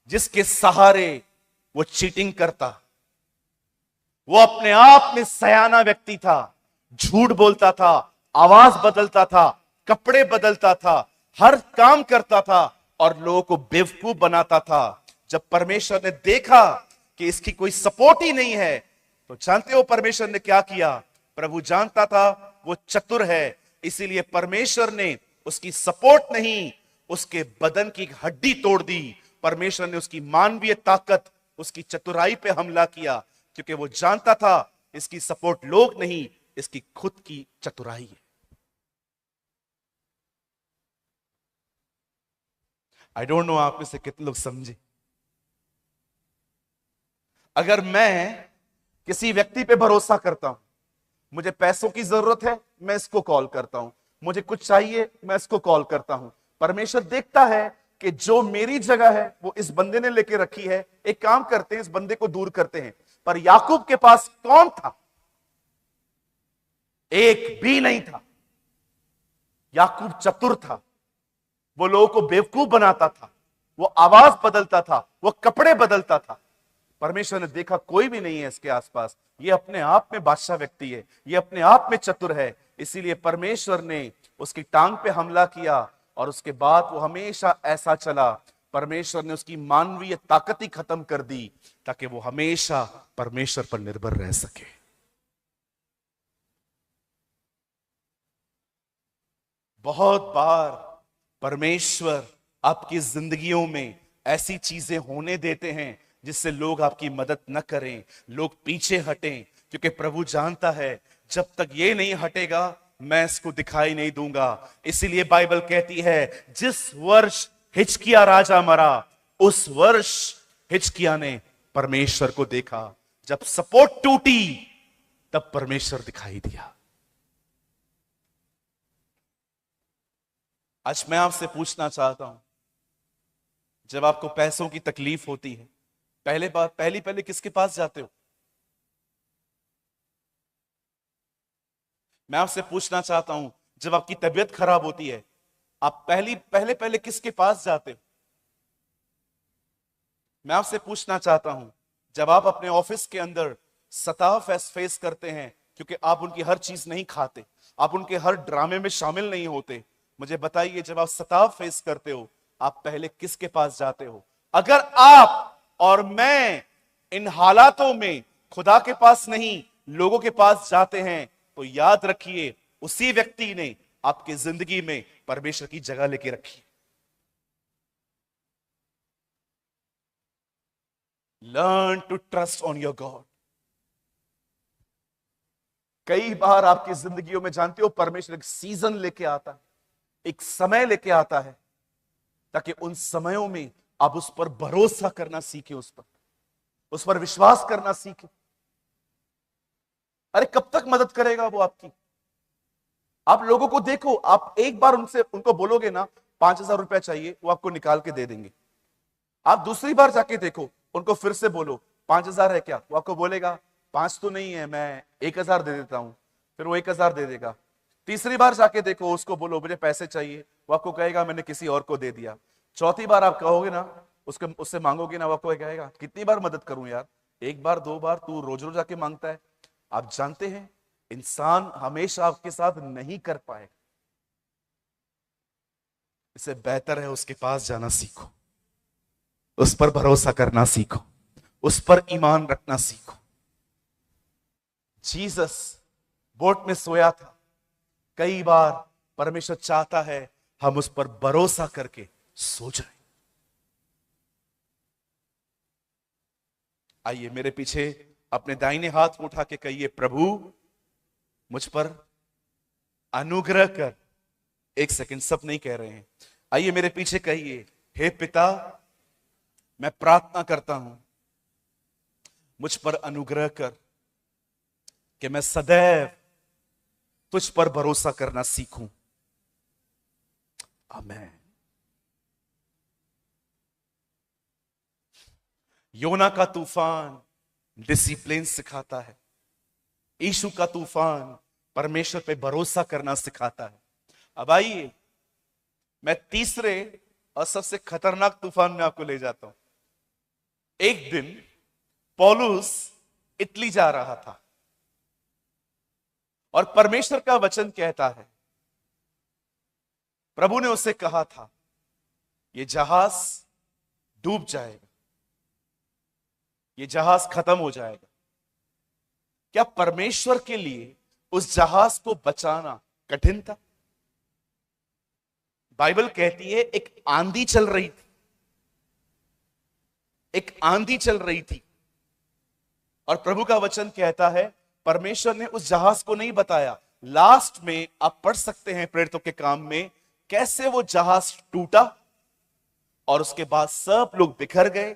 जिसके सहारे वो चीटिंग करता। वो अपने आप में सयाना व्यक्ति था, झूठ बोलता था, आवाज बदलता था, कपड़े बदलता था, हर काम करता था और लोगों को बेवकूफ बनाता था। जब परमेश्वर ने देखा कि इसकी कोई सपोर्ट ही नहीं है, तो जानते हो परमेश्वर ने क्या किया? प्रभु जानता था वो चतुर है, इसीलिए परमेश्वर ने उसकी सपोर्ट नहीं, उसके बदन की हड्डी तोड़ दी। परमेश्वर ने उसकी मानवीय ताकत, उसकी चतुराई पे हमला किया, क्योंकि वो जानता था इसकी सपोर्ट लोग नहीं, इसकी खुद की चतुराई है। आई डोंट नो आप में से कितने लोग समझे। अगर मैं किसी व्यक्ति पे भरोसा करता हूं, मुझे पैसों की जरूरत है, मैं इसको कॉल करता हूं, मुझे कुछ चाहिए, मैं इसको कॉल करता हूं। परमेश्वर देखता है कि जो मेरी जगह है वो इस बंदे ने लेके रखी है, एक काम करते हैं इस बंदे को दूर करते हैं। पर याकूब के पास कौन था? एक भी नहीं था। याकूब चतुर था, वो लोगों को बेवकूफ बनाता था, वो आवाज बदलता था, वो कपड़े बदलता था। परमेश्वर ने देखा कोई भी नहीं है इसके आसपास, ये अपने आप में बादशाह व्यक्ति है, ये अपने आप में चतुर है, इसीलिए परमेश्वर ने उसकी टांग पे हमला किया और उसके बाद वो हमेशा ऐसा चला। परमेश्वर ने उसकी मानवीय ताकत ही खत्म कर दी ताकि वो हमेशा परमेश्वर पर निर्भर रह सके। बहुत बार परमेश्वर आपकी जिंदगियों में ऐसी चीजें होने देते हैं जिससे लोग आपकी मदद न करें, लोग पीछे हटें, क्योंकि प्रभु जानता है जब तक ये नहीं हटेगा मैं इसको दिखाई नहीं दूंगा। इसीलिए बाइबल कहती है जिस वर्ष हिजकिय्याह राजा मरा, उस वर्ष हिजकिय्याह ने परमेश्वर को देखा। जब सपोर्ट टूटी तब परमेश्वर दिखाई दिया। आज मैं आपसे पूछना चाहता हूं, जब आपको पैसों की तकलीफ होती है, पहले किसके पास जाते हो? मैं आपसे पूछना चाहता हूं, जब आपकी तबीयत खराब होती है, आप पहले किसके पास जाते हो? मैं आपसे पूछना चाहता हूं, जब आप अपने ऑफिस के अंदर सताव फेस करते हैं, क्योंकि आप उनकी हर चीज नहीं खाते, आप उनके हर ड्रामे में शामिल नहीं होते, मुझे बताइए जब आप सताव फेस करते हो आप पहले किसके पास जाते हो? अगर आप और मैं इन हालातों में खुदा के पास नहीं लोगों के पास जाते हैं, तो याद रखिए उसी व्यक्ति ने आपकी जिंदगी में परमेश्वर की जगह लेके रखी। Learn to trust on your god. कई बार आपकी जिंदगियों में जानते हो परमेश्वर एक सीजन लेके आता है, एक समय लेके आता है, ताकि उन समयों में आप उस पर भरोसा करना सीखें, उस पर विश्वास करना सीखें। अरे कब तक मदद करेगा वो आपकी? आप लोगों को देखो, आप एक बार उनको बोलोगे ना 5,000 रुपया चाहिए, वो आपको निकाल के दे देंगे। आप दूसरी बार जाके देखो, उनको फिर से बोलो 5,000 है क्या, वो आपको बोलेगा 5 तो नहीं है, मैं 1,000 दे देता हूं, फिर वो 1,000 दे देगा। तीसरी बार जाके देखो, उसको बोलो मुझे पैसे चाहिए, वो आपको कहेगा मैंने किसी और को दे दिया। चौथी बार आप कहोगे ना, उससे मांगोगे ना, वो आपको कहेगा कितनी बार मदद करूं यार, एक बार दो बार, तू रोज रोज आके मांगता है। आप जानते हैं इंसान हमेशा आपके साथ नहीं कर पाए, इससे बेहतर है उसके पास जाना सीखो, उस पर भरोसा करना सीखो, उस पर ईमान रखना सीखो। जीसस बोट में सोया था, कई बार परमेश्वर चाहता है हम उस पर भरोसा करके सो जाएं। आइए मेरे पीछे अपने दाहिने हाथ को उठा के कहिए, प्रभु मुझ पर अनुग्रह कर। एक सेकंड, सब नहीं कह रहे हैं। आइए मेरे पीछे कहिए, हे पिता मैं प्रार्थना करता हूं मुझ पर अनुग्रह कर कि मैं सदैव तुझ पर भरोसा करना सीखूं। आमीन। योना का तूफान डिसिप्लिन सिखाता है, यीशु का तूफान परमेश्वर पे भरोसा करना सिखाता है। अब आइए मैं तीसरे और सबसे खतरनाक तूफान में आपको ले जाता हूं। एक दिन पौलुस इटली जा रहा था और परमेश्वर का वचन कहता है, प्रभु ने उसे कहा था यह जहाज डूब जाएगा, यह जहाज खत्म हो जाएगा। क्या परमेश्वर के लिए उस जहाज को बचाना कठिन था? बाइबल कहती है एक आंधी चल रही थी, एक आंधी चल रही थी, और प्रभु का वचन कहता है परमेश्वर ने उस जहाज को नहीं बताया। लास्ट में आप पढ़ सकते हैं प्रेरितों के काम में कैसे वो जहाज टूटा और उसके बाद सब लोग बिखर गए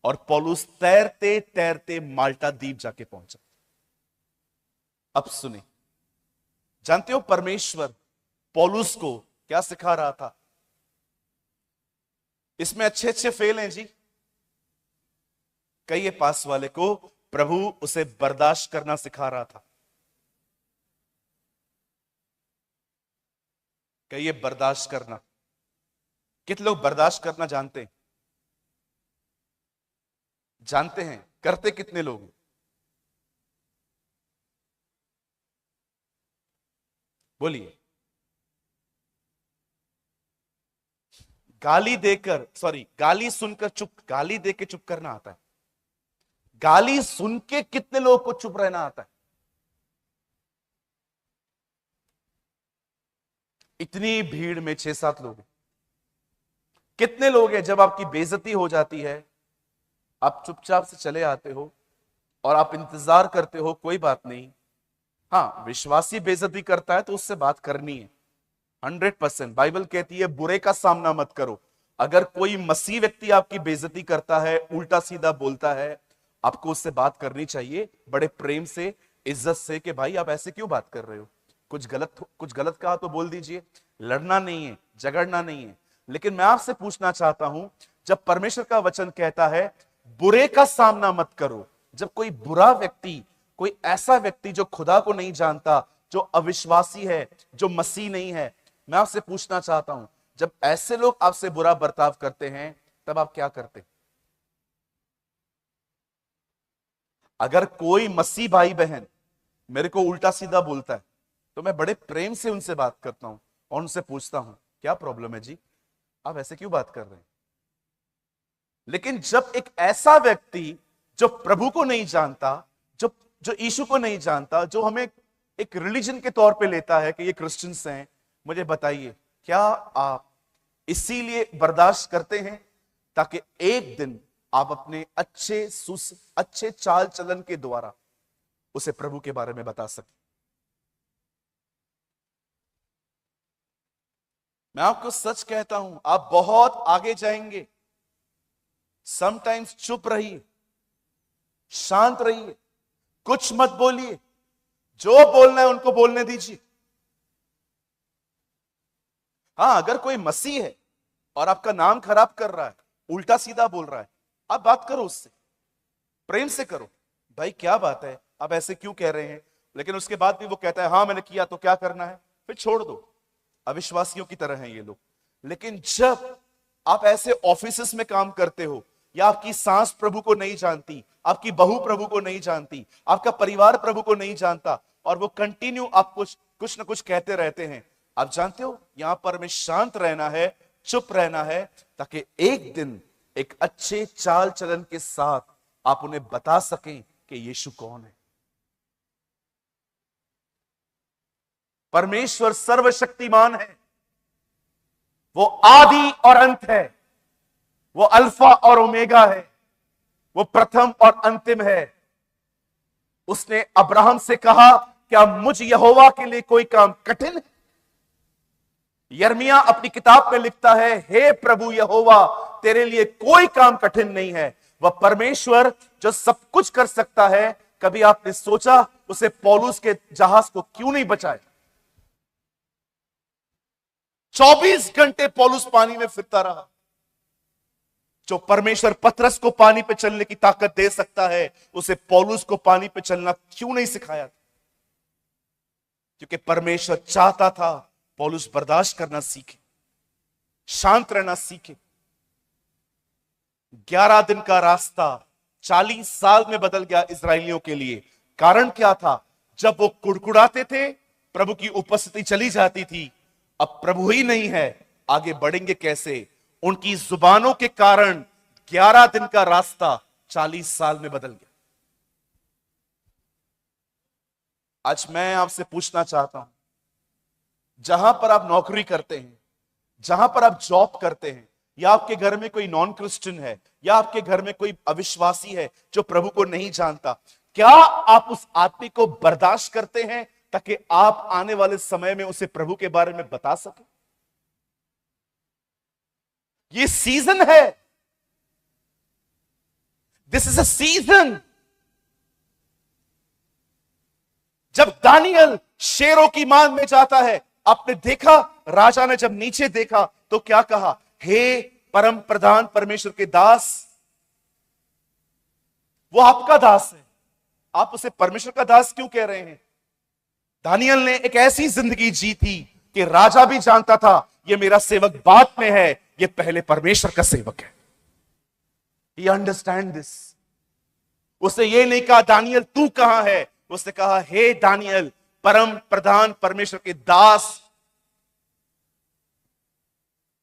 और पौलुस तैरते तैरते माल्टा द्वीप जाके पहुंचा। अब सुने, जानते हो परमेश्वर पौलुस को क्या सिखा रहा था? इसमें अच्छे अच्छे फेल हैं जी। कहिए पास वाले को, प्रभु उसे बर्दाश्त करना सिखा रहा था। कहिए बर्दाश्त करना। कितने लोग बर्दाश्त करना जानते हैं? जानते हैं, करते कितने लोग हैं? बोलिए। गाली देकर, सॉरी गाली सुनकर चुप, गाली देकर चुप करना आता है। गाली सुन के कितने लोगों को चुप रहना आता है? इतनी भीड़ में 6-7 लोग हैं। कितने लोग हैं जब आपकी बेइज्जती हो जाती है आप चुपचाप से चले आते हो और आप इंतजार करते हो कोई बात नहीं। हाँ, विश्वासी बेइज्जती करता है तो उससे बात करनी है 100%। बाइबल कहती है बुरे का सामना मत करो। अगर कोई मसीह व्यक्ति आपकी बेइज्जती करता है, उल्टा सीधा बोलता है, आपको उससे बात करनी चाहिए बड़े प्रेम से, इज्जत से, कि भाई आप ऐसे क्यों बात कर रहे हो, कुछ गलत कहा तो बोल दीजिए। लड़ना नहीं है, झगड़ना नहीं है। लेकिन मैं आपसे पूछना चाहता हूं, जब परमेश्वर का वचन कहता है बुरे का सामना मत करो, जब कोई बुरा व्यक्ति, कोई ऐसा व्यक्ति जो खुदा को नहीं जानता, जो अविश्वासी है, जो मसीह नहीं है, मैं आपसे पूछना चाहता हूं जब ऐसे लोग आपसे बुरा बर्ताव करते हैं तब आप क्या करते? अगर कोई मसीह भाई बहन मेरे को उल्टा सीधा बोलता है तो मैं बड़े प्रेम से उनसे बात करता हूं और उनसे पूछता हूं क्या प्रॉब्लम है जी, आप ऐसे क्यों बात कर रहे हैं? लेकिन जब एक ऐसा व्यक्ति जो प्रभु को नहीं जानता, जो जो यीशु को नहीं जानता, जो हमें एक रिलीजन के तौर पे लेता है कि ये क्रिश्चियंस हैं, मुझे बताइए क्या आप इसीलिए बर्दाश्त करते हैं ताकि एक दिन आप अपने अच्छे चाल चलन के द्वारा उसे प्रभु के बारे में बता सकें? मैं आपको सच कहता हूं आप बहुत आगे जाएंगे। समटाइम्स चुप रहिए, शांत रहिए, कुछ मत बोलिए, जो बोलना है उनको बोलने दीजिए। हां, अगर कोई मसीह है और आपका नाम खराब कर रहा है, उल्टा सीधा बोल रहा है, आप बात करो उससे, प्रेम से करो। भाई क्या बात है, आप ऐसे क्यों कह रहे हैं? लेकिन उसके बाद भी वो कहता है हां मैंने किया तो क्या करना है, फिर छोड़ दो। अविश्वासियों की तरह हैं ये लोग। लेकिन जब आप ऐसे ऑफिसेस में काम करते हो या आपकी सास प्रभु को नहीं जानती, आपकी बहू प्रभु को नहीं जानती, आपका परिवार प्रभु को नहीं जानता, और वो कंटिन्यू आप कुछ ना कुछ कहते रहते हैं, आप जानते हो यहां पर हमें शांत रहना है, चुप रहना है, ताकि एक दिन एक अच्छे चाल चलन के साथ आप उन्हें बता सकें कि यीशु कौन है। परमेश्वर सर्वशक्तिमान है, वो आदि और अंत है, वो अल्फा और ओमेगा है, वो प्रथम और अंतिम है। उसने अब्राहम से कहा, क्या मुझ यहोवा के लिए कोई काम कठिन है? यिर्मयाह अपनी किताब में लिखता है, हे प्रभु यहोवा, तेरे लिए कोई काम कठिन नहीं है। वह परमेश्वर जो सब कुछ कर सकता है, कभी आपने सोचा उसे पौलुस के जहाज को क्यों नहीं बचाया? 24 घंटे पौलुस पानी में फिरता रहा। जो परमेश्वर पतरस को पानी पे चलने की ताकत दे सकता है, उसे पौलुस को पानी पे चलना क्यों नहीं सिखाया? क्योंकि परमेश्वर चाहता था पौलुस बर्दाश्त करना सीखे, शांत रहना सीखे। 11 दिन का रास्ता 40 साल में बदल गया इस्राएलियों के लिए। कारण क्या था? जब वो कुड़कुड़ाते थे, प्रभु की उपस्थिति चली जाती थी। अब प्रभु ही नहीं है, आगे बढ़ेंगे कैसे? उनकी जुबानों के कारण 11 दिन का रास्ता 40 साल में बदल गया। आज मैं आपसे पूछना चाहता हूं, जहां पर आप नौकरी करते हैं, जहां पर आप जॉब करते हैं, या आपके घर में कोई नॉन क्रिश्चियन है, या आपके घर में कोई अविश्वासी है जो प्रभु को नहीं जानता, क्या आप उस आदमी को बर्दाश्त करते हैं ताकि आप आने वाले समय में उसे प्रभु के बारे में बता सकें? ये सीजन है, दिस इज अ सीजन। जब दानियल शेरों की मान में जाता है, आपने देखा राजा ने जब नीचे देखा तो क्या कहा? हे परम प्रधान परमेश्वर के दास, वो आपका दास है, आप उसे परमेश्वर का दास क्यों कह रहे हैं? दानियल ने एक ऐसी जिंदगी जी थी कि राजा भी जानता था ये मेरा सेवक बाद में है, ये पहले परमेश्वर का सेवक है। He understand this। उसने ये नहीं कहा दानियल तू कहां है, उसने कहा हे दानियल परम प्रधान परमेश्वर के दास।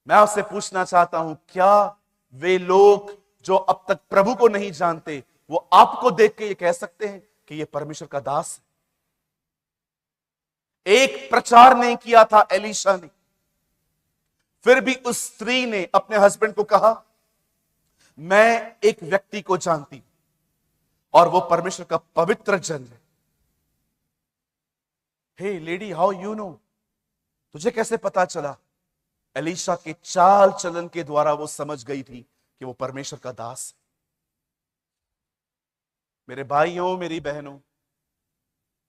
मैं आपसे पूछना चाहता हूं, क्या वे लोग जो अब तक प्रभु को नहीं जानते, वो आपको देख के ये कह सकते हैं कि ये परमेश्वर का दास है? एक प्रचार नहीं किया था एलीशा ने, फिर भी उस स्त्री ने अपने हस्बैंड को कहा, मैं एक व्यक्ति को जानती हूं और वो परमेश्वर का पवित्र जन है। हे लेडी, हाउ यू नो? तुझे कैसे पता चला? एलीशा के चाल चलन के द्वारा वो समझ गई थी कि वो परमेश्वर का दास है। मेरे भाइयों, मेरी बहनों,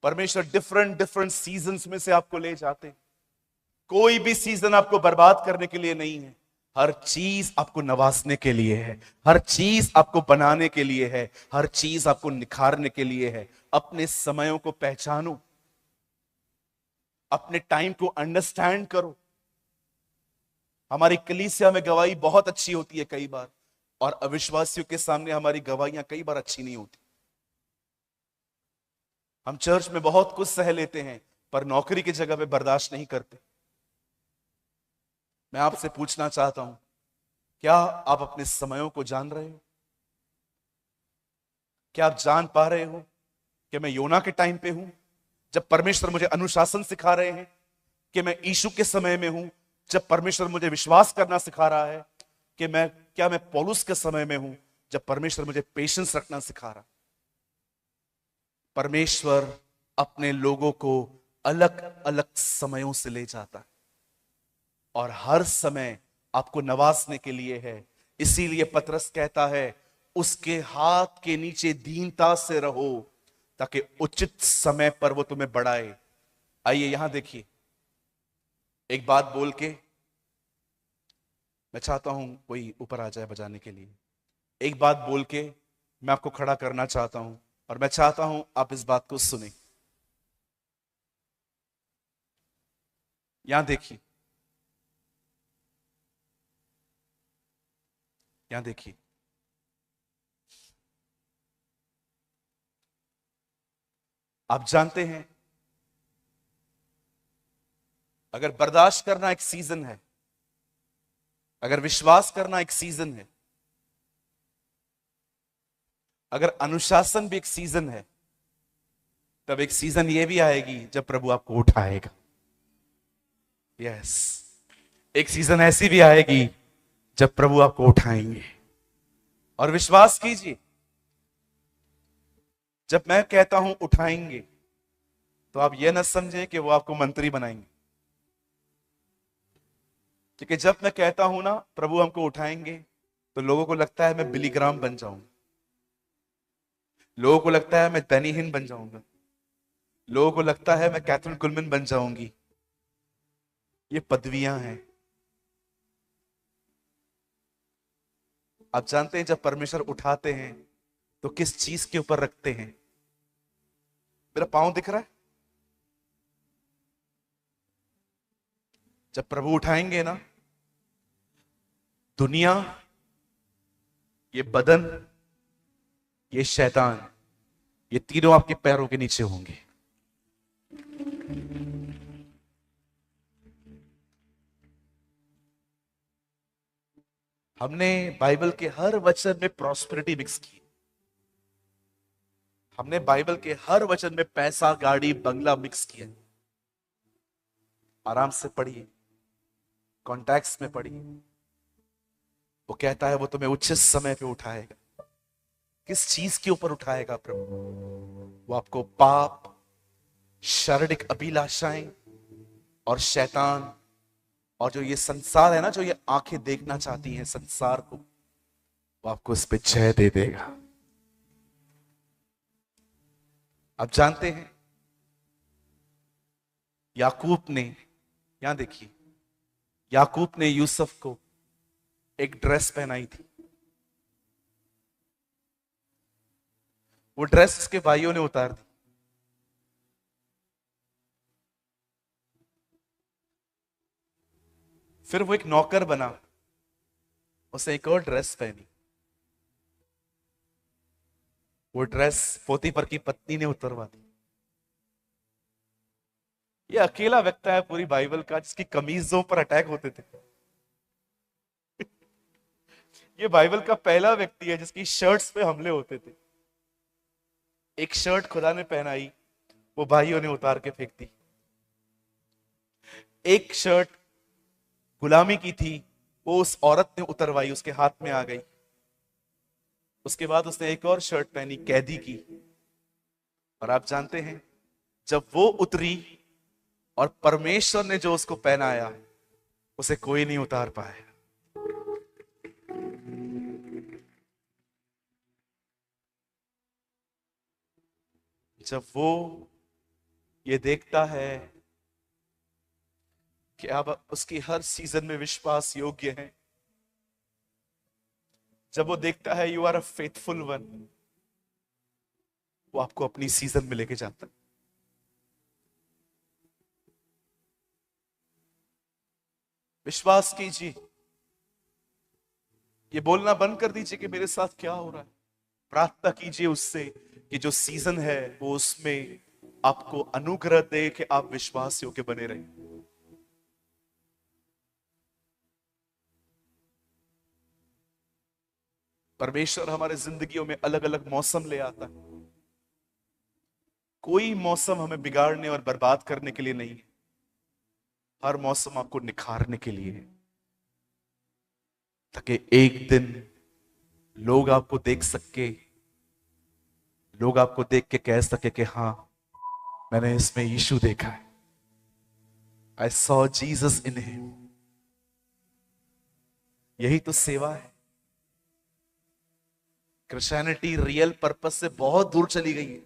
परमेश्वर डिफरेंट डिफरेंट सीजन्स में से आपको ले जाते हैं। कोई भी सीजन आपको बर्बाद करने के लिए नहीं है, हर चीज आपको नवाजने के लिए है, हर चीज आपको बनाने के लिए है, हर चीज आपको निखारने के लिए है। अपने समयों को पहचानो, अपने टाइम को अंडरस्टैंड करो। हमारी कलीसिया में गवाही बहुत अच्छी होती है कई बार, और अविश्वासियों के सामने हमारी गवाहियां कई बार अच्छी नहीं होती। हम चर्च में बहुत कुछ सह लेते हैं, पर नौकरी की जगह पे बर्दाश्त नहीं करते। मैं आपसे पूछना चाहता हूं, क्या आप अपने समयों को जान रहे हो? क्या आप जान पा रहे हो कि मैं योना के टाइम पे हूं, जब परमेश्वर मुझे अनुशासन सिखा रहे हैं? कि मैं यीशु के समय में हूं, जब परमेश्वर मुझे विश्वास करना सिखा रहा है? कि क्या मैं पौलुस के समय में हूं, जब परमेश्वर मुझे पेशेंस रखना सिखा रहा? परमेश्वर अपने लोगों को अलग अलग समयों से ले जाता है, और हर समय आपको नवाजने के लिए है। इसीलिए पतरस कहता है, उसके हाथ के नीचे दीनता से रहो, ताकि उचित समय पर वो तुम्हें बढ़ाए। आइए यहां देखिए, एक बात बोल के मैं चाहता हूं कोई ऊपर आ जाए बजाने के लिए। एक बात बोल के मैं आपको खड़ा करना चाहता हूं, और मैं चाहता हूं आप इस बात को सुने। यहां देखिए, यहां देखिए, आप जानते हैं, अगर बर्दाश्त करना एक सीजन है, अगर विश्वास करना एक सीजन है, अगर अनुशासन भी एक सीजन है, तब एक सीजन ये भी आएगी जब प्रभु आपको उठाएगा। यस, एक सीजन ऐसी भी आएगी जब प्रभु आपको उठाएंगे। और विश्वास कीजिए, जब मैं कहता हूं उठाएंगे, तो आप यह न समझें कि वो आपको मंत्री बनाएंगे। क्योंकि जब मैं कहता हूं ना प्रभु हमको उठाएंगे, तो लोगों को लगता है मैं बिली ग्राम बन जाऊंगा, लोगों को लगता है मैं दैनी हिन बन जाऊंगा, लोगों को लगता है मैं कैथरीन कुलमन बन जाऊंगी। ये पदवियां हैं। आप जानते हैं, जब परमेश्वर उठाते हैं तो किस चीज के ऊपर रखते हैं? मेरा पांव दिख रहा है? जब प्रभु उठाएंगे ना, दुनिया, ये बदन, ये शैतान, ये तीनों आपके पैरों के नीचे होंगे। हमने बाइबल के हर वचन में प्रॉस्पेरिटी मिक्स की। हमने बाइबल के हर वचन में पैसा, गाड़ी, बंगला मिक्स किया। आराम से पढ़िए, कॉन्टेक्स्ट में पढ़िए। वो कहता है वो तुम्हें उचित समय पे उठाएगा। किस चीज के ऊपर उठाएगा प्रभु? वो आपको पाप, शारीरिक अभिलाषाएं और शैतान और जो ये संसार है ना, जो ये आंखें देखना चाहती हैं संसार को, वो आपको इस पे जय दे देगा। आप जानते हैं, याकूब ने, यहां देखिए, याकूब ने यूसुफ को एक ड्रेस पहनाई थी। वो ड्रेस उसके भाइयों ने उतार दी। फिर वो एक नौकर बना, उसे एक और ड्रेस पहनी। वो ड्रेस पोतीफर की पत्नी ने उतरवा दी। ये अकेला व्यक्ति है पूरी बाइबल का जिसकी कमीजों पर अटैक होते थे। ये बाइबल का पहला व्यक्ति है जिसकी शर्ट्स पे हमले होते थे। एक शर्ट खुदा ने पहनाई, वो भाइयों ने उतार के फेंक दी। एक शर्ट गुलामी की थी, वो उस औरत ने उतरवाई, उसके हाथ में आ गई। उसके बाद उसने एक और शर्ट पहनी, कैदी की। और आप जानते हैं, जब वो उतरी और परमेश्वर ने जो उसको पहनाया, उसे कोई नहीं उतार पाया। जब वो ये देखता है कि आप उसकी हर सीजन में विश्वास योग्य हैं, जब वो देखता है you are a faithful one, वो आपको अपनी सीजन में लेके जाता है। विश्वास कीजिए, ये बोलना बंद कर दीजिए कि मेरे साथ क्या हो रहा है। प्रार्थना कीजिए उससे कि जो सीजन है वो उसमें आपको अनुग्रह दे कि आप विश्वास योग्य बने रहें। परमेश्वर हमारे जिंदगियों में अलग अलग मौसम ले आता है। कोई मौसम हमें बिगाड़ने और बर्बाद करने के लिए नहीं है। हर मौसम आपको निखारने के लिए है, ताकि एक दिन लोग आपको देख सके, लोग आपको देख के कह सके कि हाँ, मैंने इसमें यीशु देखा है। I saw Jesus in him. यही तो सेवा है। क्रिश्चियनिटी रियल पर्पस से बहुत दूर चली गई है।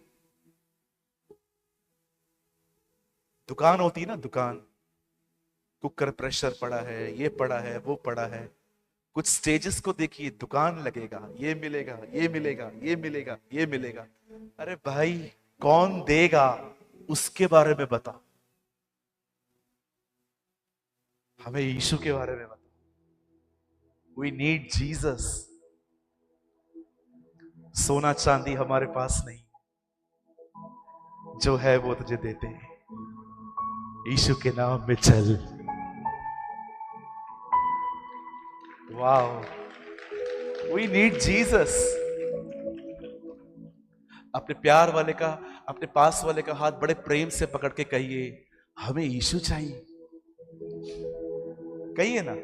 दुकान होती है ना, दुकान, कुकर प्रेशर पड़ा है, ये पड़ा है, वो पड़ा है। कुछ स्टेजेस को देखिए, दुकान लगेगा, ये मिलेगा, ये मिलेगा, ये मिलेगा, ये मिलेगा। अरे भाई, कौन देगा उसके बारे में बता, हमें यीशु के बारे में बता। We need Jesus. सोना चांदी हमारे पास नहीं, जो है वो तुझे देते हैं। यीशु के नाम में चल। Wow, we need Jesus. अपने प्यार वाले का, अपने पास वाले का हाथ बड़े प्रेम से पकड़ के कहिए, हमें यीशु चाहिए। कहिए ना,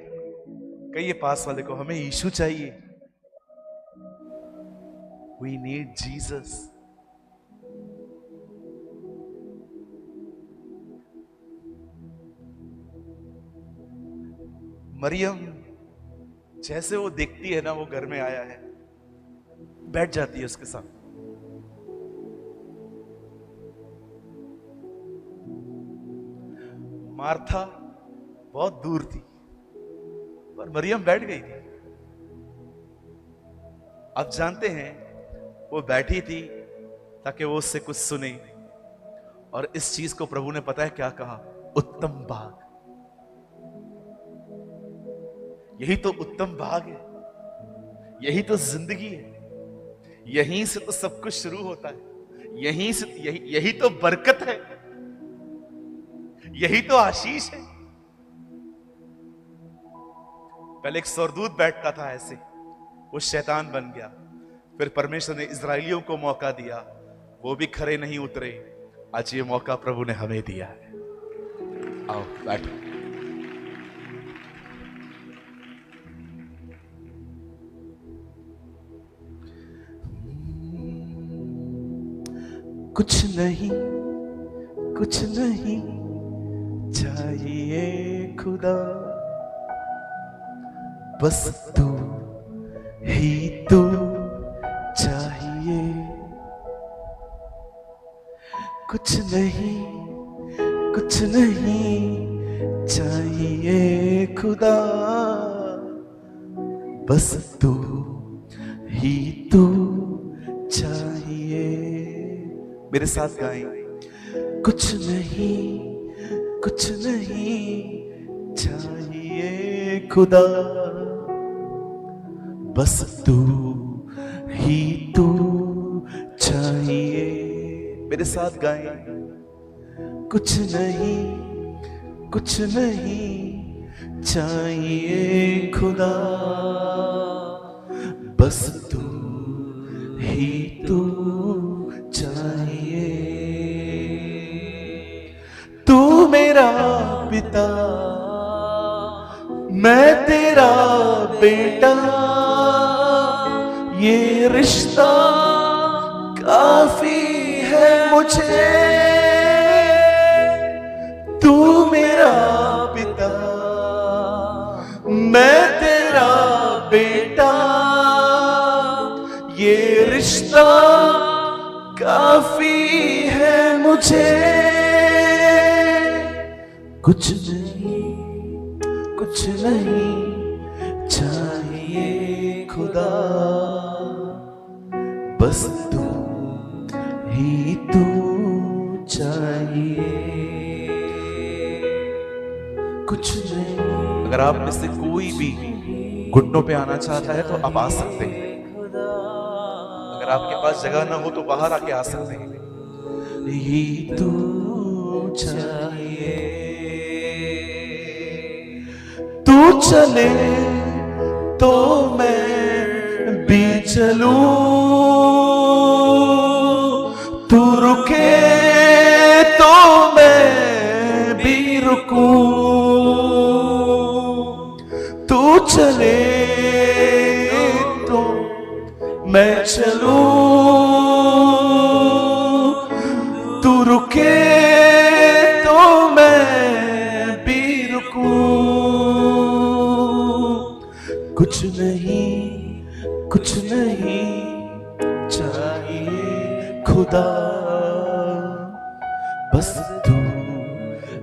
कहिए पास वाले को, हमें यीशु चाहिए। We need Jesus. मरियम जैसे वो देखती है ना वो घर में आया है, बैठ जाती है उसके साथ। मार्था बहुत दूर थी पर मरियम बैठ गई थी। आप जानते हैं वो बैठी थी ताकि वो उससे कुछ सुने, और इस चीज को प्रभु ने पता है क्या कहा, उत्तम भाग। यही तो उत्तम भाग है, यही तो जिंदगी है, यहीं से तो सब कुछ शुरू होता है, यहीं से यही तो बरकत है, यही तो आशीष है। पहले एक स्वर्गदूत बैठता था ऐसे, वो शैतान बन गया। फिर परमेश्वर ने इजराइलियों को मौका दिया, वो भी खरे नहीं उतरे। आज ये मौका प्रभु ने हमें दिया है। आओ बैठो। कुछ नहीं, कुछ नहीं चाहिए खुदा, बस तू ही तू चाहिए। कुछ नहीं, कुछ नहीं चाहिए खुदा, बस तू ही तू चाहिए। मेरे साथ गाएं, कुछ नहीं, कुछ नहीं चाहिए खुदा, बस तू ही तू चाहिए। मेरे साथ गाएं, कुछ नहीं, कुछ नहीं चाहिए खुदा, बस तू ही तू चाहिए। तू मेरा पिता, मैं तेरा बेटा, ये रिश्ता काफी है मुझे। तू मेरा पिता, मैं तेरा बेटा, ये रिश्ता काफी है मुझे। कुछ नहीं, कुछ नहीं चाहिए खुदा, बस तू ही तू चाहिए। कुछ नहीं। अगर आप में से कोई भी घुटनों पे आना चाहता है तो आप आ सकते हैं। अगर आपके पास जगह ना हो तो बाहर आके आ सकते हैं। ही तू चाहिए। तू चले तो मैं भी चलूं, तू रुके तो मैं भी रुकूं। तू चले तो मैं चलूं, तू रुके तो मैं भी रुकूं। कुछ नहीं, कुछ नहीं चाहिए खुदा, बस तू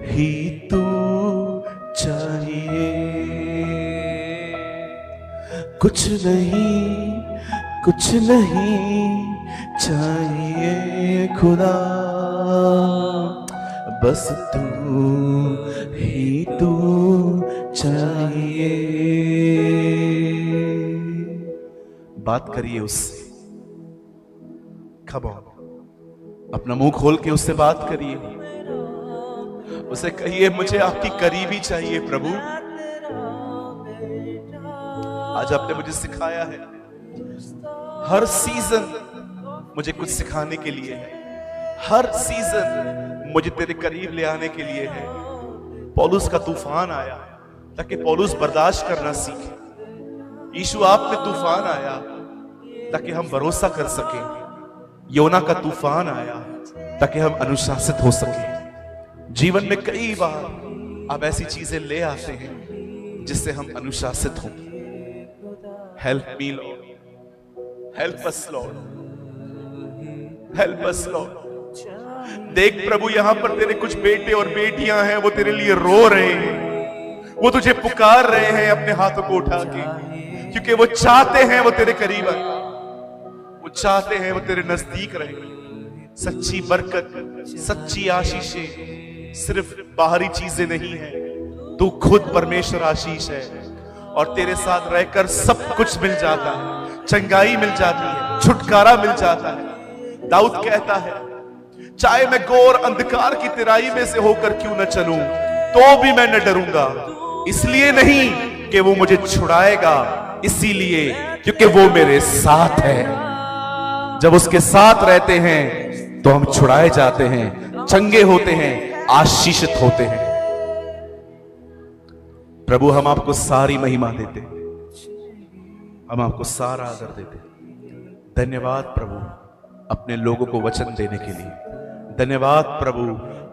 ही तू चाहिए। कुछ नहीं, कुछ नहीं चाहिए खुदा, बस तू ही तू चाहिए। बात करिए उससे। Come on, अपना मुंह खोल के उससे बात करिए, उसे कहिए मुझे आपकी करीबी चाहिए प्रभु। आज आपने मुझे सिखाया है, हर सीजन मुझे कुछ सिखाने के लिए है, हर सीजन मुझे तेरे करीब ले आने के लिए है। पौलुस का तूफान आया ताकि पौलुस बर्दाश्त करना सीखे। यीशु आपने तूफान आया ताकि हम भरोसा कर सकें। योना का तूफान आया ताकि हम अनुशासित हो सकें। जीवन में कई बार आप ऐसी चीजें ले आते हैं जिससे हम अनुशासित हों। Help me Lord, help us Lord, help us Lord. देख प्रभु, यहां पर तेरे कुछ बेटे और बेटियां हैं, वो तेरे लिए रो रहे हैं, वो तुझे पुकार रहे हैं अपने हाथों को उठा के, क्योंकि वो चाहते हैं वो तेरे करीब आए, वो चाहते हैं वो तेरे नजदीक रहे। सच्ची बरकत, सच्ची आशीषें सिर्फ बाहरी चीजें नहीं है, तू खुद परमेश्वर आशीष है और तेरे साथ रहकर सब कुछ मिल जाता है। चंगाई मिल जाती है, छुटकारा मिल जाता है। दाऊद कहता है, चाहे मैं घोर अंधकार की तिराई में से होकर क्यों न चलूं, तो भी मैं न डरूंगा, इसलिए नहीं कि वो मुझे छुड़ाएगा, इसीलिए क्योंकि वो मेरे साथ है। जब उसके साथ रहते हैं तो हम छुड़ाए जाते हैं, चंगे होते हैं, आशीषित होते हैं। प्रभु, हम आपको सारी महिमा देते, हम आपको सारा आदर देते। धन्यवाद प्रभु अपने लोगों को वचन देने के लिए, धन्यवाद प्रभु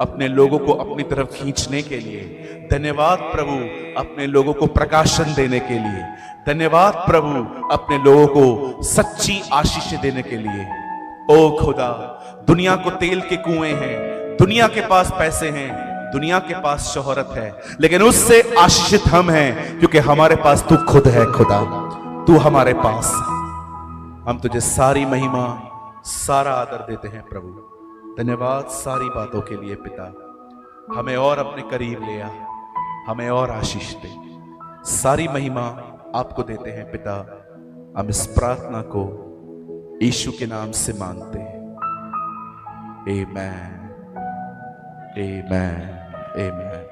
अपने लोगों को अपनी तरफ खींचने के लिए, धन्यवाद प्रभु अपने लोगों को प्रकाशन देने के लिए, धन्यवाद प्रभु अपने लोगों को सच्ची आशीष देने के लिए। ओ खुदा, दुनिया को तेल के कुएं हैं, दुनिया के पास पैसे हैं, दुनिया के पास शोहरत है, लेकिन उससे आशीषित हम हैं क्योंकि हमारे पास तू खुद है। खुदा, तू हमारे पास है। हम तुझे सारी महिमा, सारा आदर देते हैं प्रभु। धन्यवाद सारी बातों के लिए पिता। हमें और अपने करीब ले आ, हमें और आशीष दे। सारी महिमा आपको देते हैं पिता। हम इस प्रार्थना को यीशु के नाम से मांगते हैं। आमेन, आमेन, आमेन।